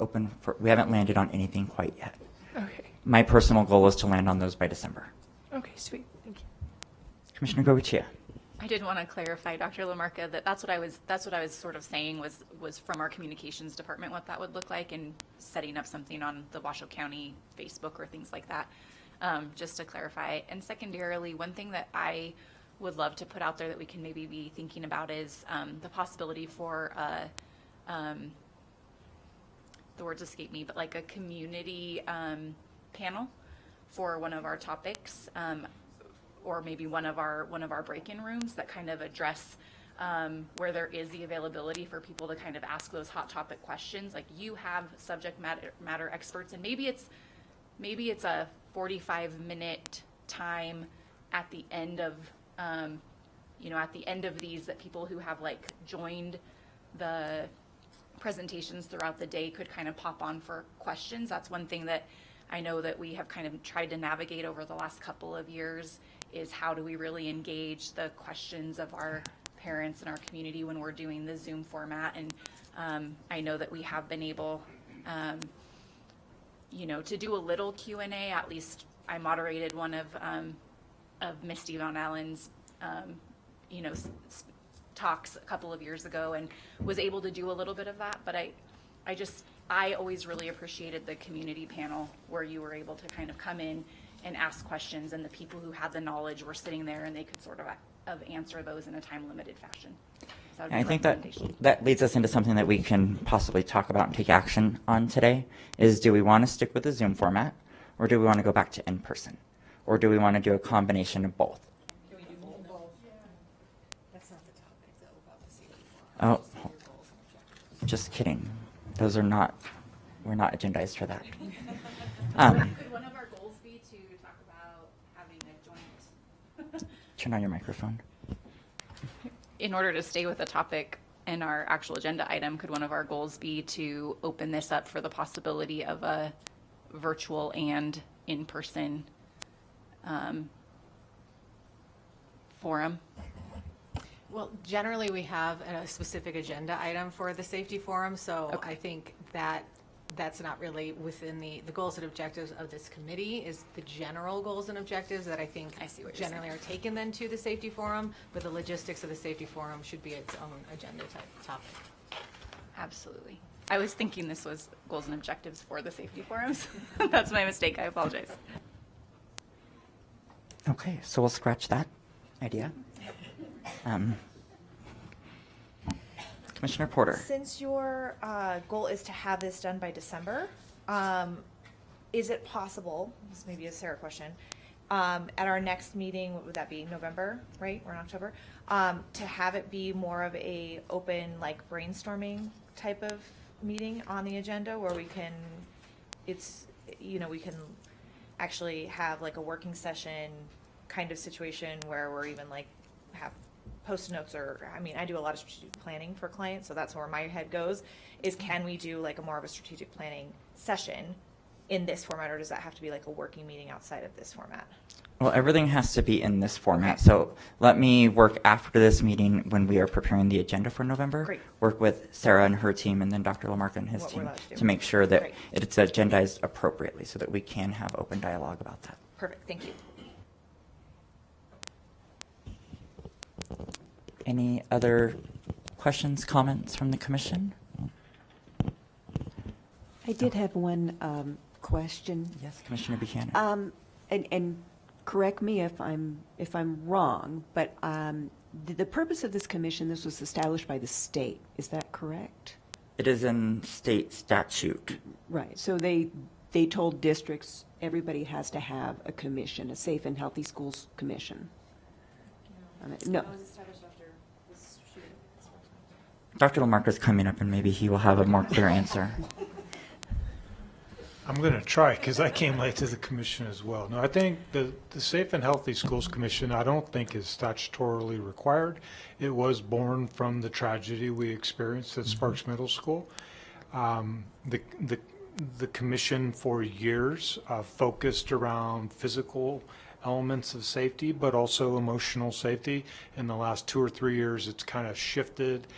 B: open for, we haven't landed on anything quite yet.
J: Okay.
B: My personal goal is to land on those by December.
J: Okay, sweet. Thank you.
B: Commissioner Goitia.
P: I did want to clarify, Dr. Lamarca, that's what I was sort of saying was from our communications department what that would look like, and setting up something on the Washoe County Facebook or things like that, just to clarify. And secondarily, one thing that I would love to put out there that we can maybe be thinking about is the possibility for the words escape me, but like a community panel for one of our topics. or maybe one of our break-in rooms that kind of address where there is the availability for people to kind of ask those hot topic questions. Like, you have subject matter experts, and maybe it's a 45-minute time at the end of at the end of these, that people who have like joined the presentations throughout the day could kind of pop on for questions. That's one thing that I know that we have kind of tried to navigate over the last couple of years, is how do we really engage the questions of our parents in our community when we're doing the Zoom format. And I know that we have been able to do a little Q&A. At least I moderated one of Misty Von Allen's talks a couple of years ago, and was able to do a little bit of that. But I always really appreciated the community panel, where you were able to kind of come in and ask questions, and the people who had the knowledge were sitting there and they could sort of answer those in a time limited fashion. So
B: I think that leads us into something that we can possibly talk about and take action on today, is do we want to stick with the Zoom format, or do we want to go back to in-person? Or do we want to do a combination of both? Oh, just kidding. Those are not, we're not agendized for that.
P: Could one of our goals be to talk about having a joint?
B: Turn on your microphone.
P: In order to stay with the topic and our actual agenda item, could one of our goals be to open this up for the possibility of a virtual and in-person forum?
Q: Well, generally, we have a specific agenda item for the safety forum, so I think that that's not really within the goals and objectives of this committee. Is the general goals and objectives that I think generally are taken then to the safety forum, but the logistics of the safety forum should be its own agenda type topic.
P: Absolutely. I was thinking this was goals and objectives for the safety forums. That's my mistake. I apologize.
B: Okay, so we'll scratch that idea. Commissioner Porter.
F: Since your goal is to have this done by December, is it possible, this may be a Sarah question, at our next meeting, what would that be, November, right? We're in October, to have it be more of a open, like, brainstorming type of meeting on the agenda, where we can, we can actually have like a working session kind of situation, where we're even like have post notes, or I do a lot of strategic planning for clients, so that's where my head goes, is can we do like a more of a strategic planning session in this format, or does that have to be like a working meeting outside of this format?
B: Well, everything has to be in this format, so let me work after this meeting when we are preparing the agenda for November.
F: Great.
B: Work with Sarah and her team, and then Dr. Lamarca and his
F: What we're
B: team
F: allowed to do.
B: to make sure that
F: Great.
B: it's agendized appropriately, so that we can have open dialogue about that.
F: Perfect, thank you.
B: Any other questions, comments from the commission?
G: I did have one question.
B: Yes, Commissioner Buchanan.
G: And correct me if I'm wrong, but the purpose of this commission, this was established by the state. Is that correct?
B: It is in state statute.
G: Right. So they told districts everybody has to have a commission, a Safe and Healthy Schools Commission. No.
B: Dr. Lamarca is coming up, and maybe he will have a more clear answer.
H: I'm going to try, because I came late to the commission as well. No, I think the Safe and Healthy Schools Commission, I don't think is statutorily required. It was born from the tragedy we experienced at Sparks Middle School. The commission for years focused around physical elements of safety, but also emotional safety. In the last 2 or 3 years, it's kind of shifted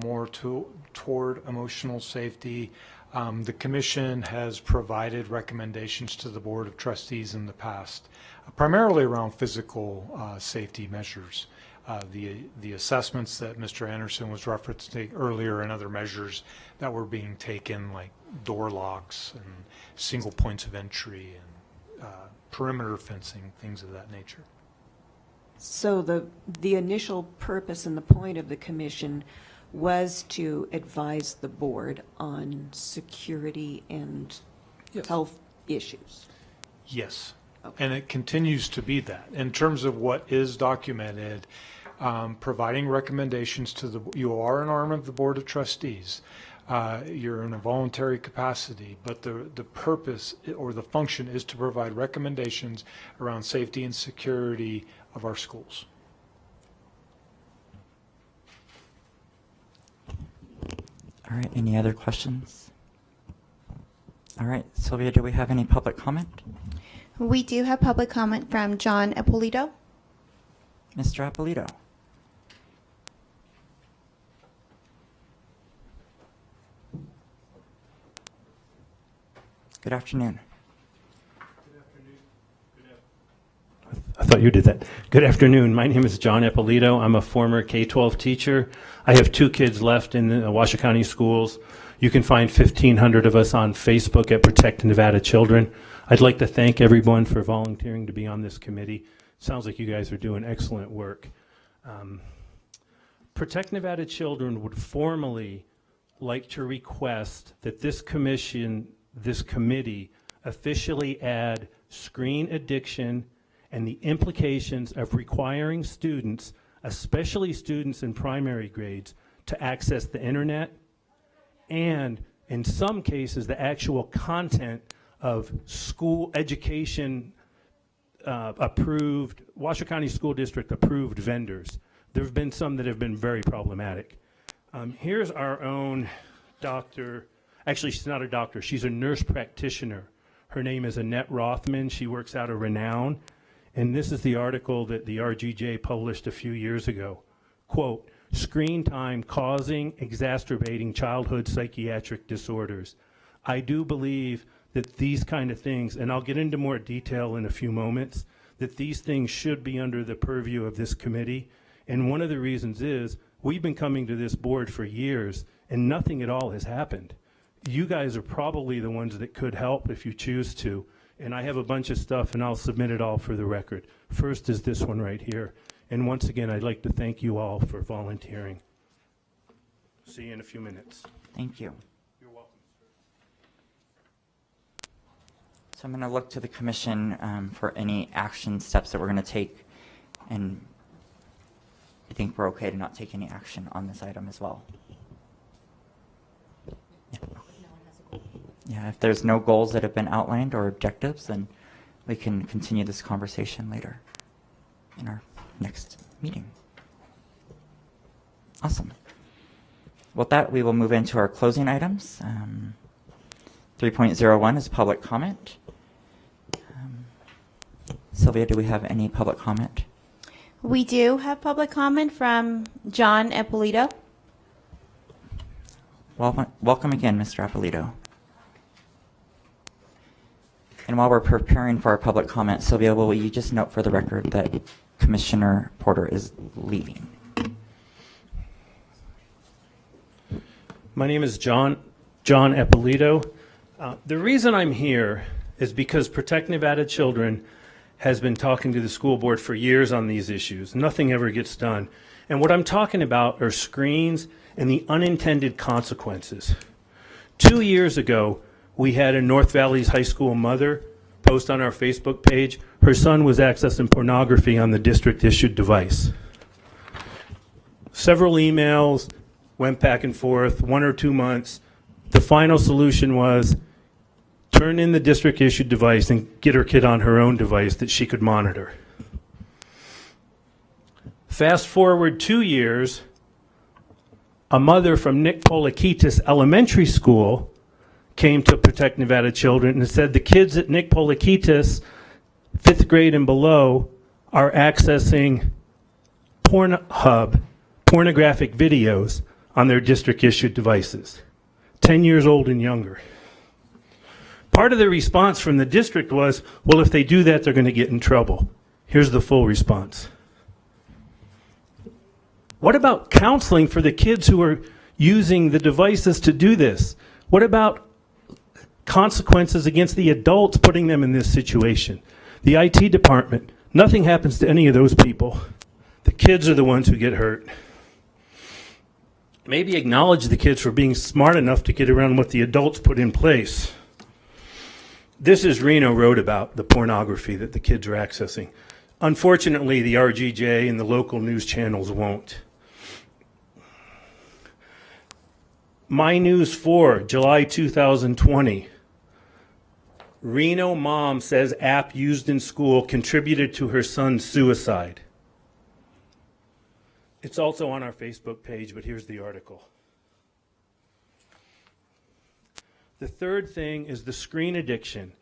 H: more toward emotional safety. The commission has provided recommendations to the Board of Trustees in the past, primarily around physical safety measures. The assessments that Mr. Anderson was referencing earlier, and other measures that were being taken, like door locks and single points of entry and perimeter fencing, things of that nature.
G: So the initial purpose and the point of the commission was to advise the board on security and health issues.
H: Yes. And it continues to be that. In terms of what is documented, providing recommendations to you are an arm of the Board of Trustees. You're in a voluntary capacity, but the purpose or the function is to provide recommendations around safety and security of our schools.
B: All right, any other questions? All right, Sylvia, do we have any public comment?
C: We do have public comment from John Ippolito.
B: Mr. Appolito. Good afternoon.
R: I thought you did that. Good afternoon. My name is John Ippolito. I'm a former K-12 teacher. I have 2 kids left in the Washoe County schools. You can find 1,500 of us on Facebook at Protect Nevada Children. I'd like to thank everyone for volunteering to be on this committee. Sounds like you guys are doing excellent work. Protect Nevada Children would formally like to request that this committee officially add screen addiction and the implications of requiring students, especially students in primary grades, to access the internet, and in some cases the actual content of school education approved, Washoe County School District approved vendors. There have been some that have been very problematic. Here's our own doctor. Actually, she's not a doctor. She's a nurse practitioner. Her name is Annette Rothman. She works out of Renown. And this is the article that the RGJ published a few years ago. Quote, screen time causing, exacerbating childhood psychiatric disorders. I do believe that these kind of things, and I'll get into more detail in a few moments, that these things should be under the purview of this committee. And one of the reasons is we've been coming to this board for years and nothing at all has happened. You guys are probably the ones that could help if you choose to. And I have a bunch of stuff and I'll submit it all for the record. First is this one right here. And once again, I'd like to thank you all for volunteering. See you in a few minutes.
B: Thank you.
R: You're welcome.
B: So I'm going to look to the commission for any action steps that we're going to take, and I think we're okay to not take any action on this item as well. Yeah, if there's no goals that have been outlined or objectives, then we can continue this conversation later in our next meeting. Awesome. With that, we will move into our closing items. 3.01 is public comment. Sylvia, do we have any public comment?
C: We do have public comment from John Ippolito.
B: Welcome again, Mr. Appolito. And while we're preparing for our public comment, Sylvia, will you just note for the record that Commissioner Porter is leaving?
R: My name is John Ippolito. The reason I'm here is because Protect Nevada Children has been talking to the school board for years on these issues. Nothing ever gets done. And what I'm talking about are screens and the unintended consequences. 2 years ago, we had a North Valley's high school mother post on our Facebook page. Her son was accessing pornography on the district-issued device. Several emails went back and forth, 1 or 2 months. The final solution was turn in the district-issued device and get her kid on her own device that she could monitor. Fast forward 2 years, a mother from Nick Polikitis Elementary School came to Protect Nevada Children and said the kids at Nick Polikitis, 5th grade and below, are accessing Pornhub, pornographic videos, on their district-issued devices, 10 years old and younger. Part of the response from the district was, well, if they do that, they're going to get in trouble. Here's the full response. What about counseling for the kids who are using the devices to do this? What about consequences against the adults putting them in this situation? The IT department, nothing happens to any of those people. The kids are the ones who get hurt. Maybe acknowledge the kids for being smart enough to get around what the adults put in place. This is Reno wrote about the pornography that the kids are accessing. Unfortunately, the RGJ and the local news channels won't. My News 4, July 2020. Reno mom says app used in school contributed to her son's suicide. It's also on our Facebook page, but here's the article. The third thing is the screen addiction.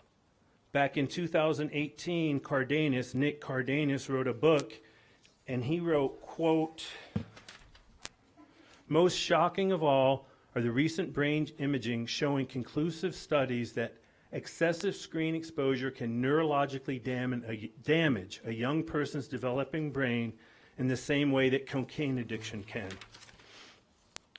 R: Back in 2018, Nick Cardenas wrote a book, and he wrote, quote, "Most shocking of all are the recent brain imaging showing conclusive studies that excessive screen exposure can neurologically damage a young person's developing brain in the same way that cocaine addiction can."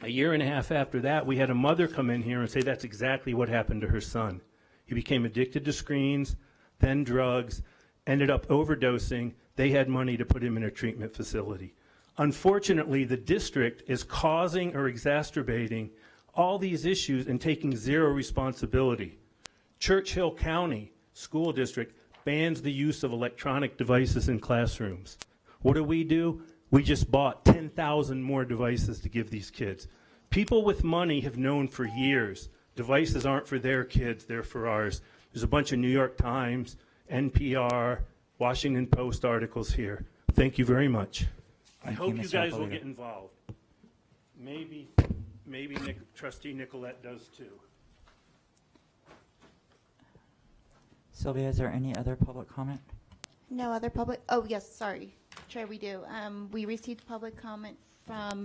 R: A year and a half after that, we had a mother come in here and say that's exactly what happened to her son. He became addicted to screens, then drugs, ended up overdosing. They had money to put him in a treatment facility. Unfortunately, the district is causing or exacerbating all these issues and taking zero responsibility. Churchill County School District bans the use of electronic devices in classrooms. What do? We just bought 10,000 more devices to give these kids. People with money have known for years devices aren't for their kids, they're for ours. There's a bunch of New York Times, NPR, Washington Post articles here. Thank you very much. I hope you guys will get involved. Maybe Trustee Nicolette does too.
B: Sylvia, is there any other public comment?
C: No other public, oh, yes, sorry. Chair, we do. We received public comment from,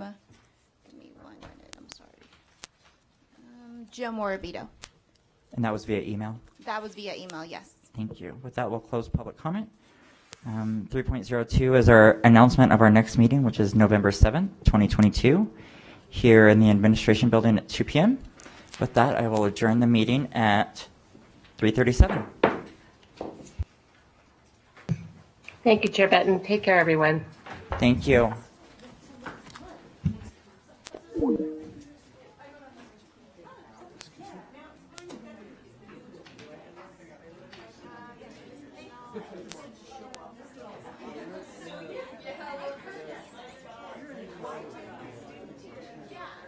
C: give me 1 minute, I'm sorry. Joe Morabito.
B: And that was via email?
C: That was via email, yes.
B: Thank you. With that, we'll close public comment. 3.02 is our announcement of our next meeting, which is November 7th, 2022, here in the Administration Building at 2 p.m. With that, I will adjourn the meeting at 3:37.
D: Thank you, Chair Benton. Take care, everyone.
B: Thank you.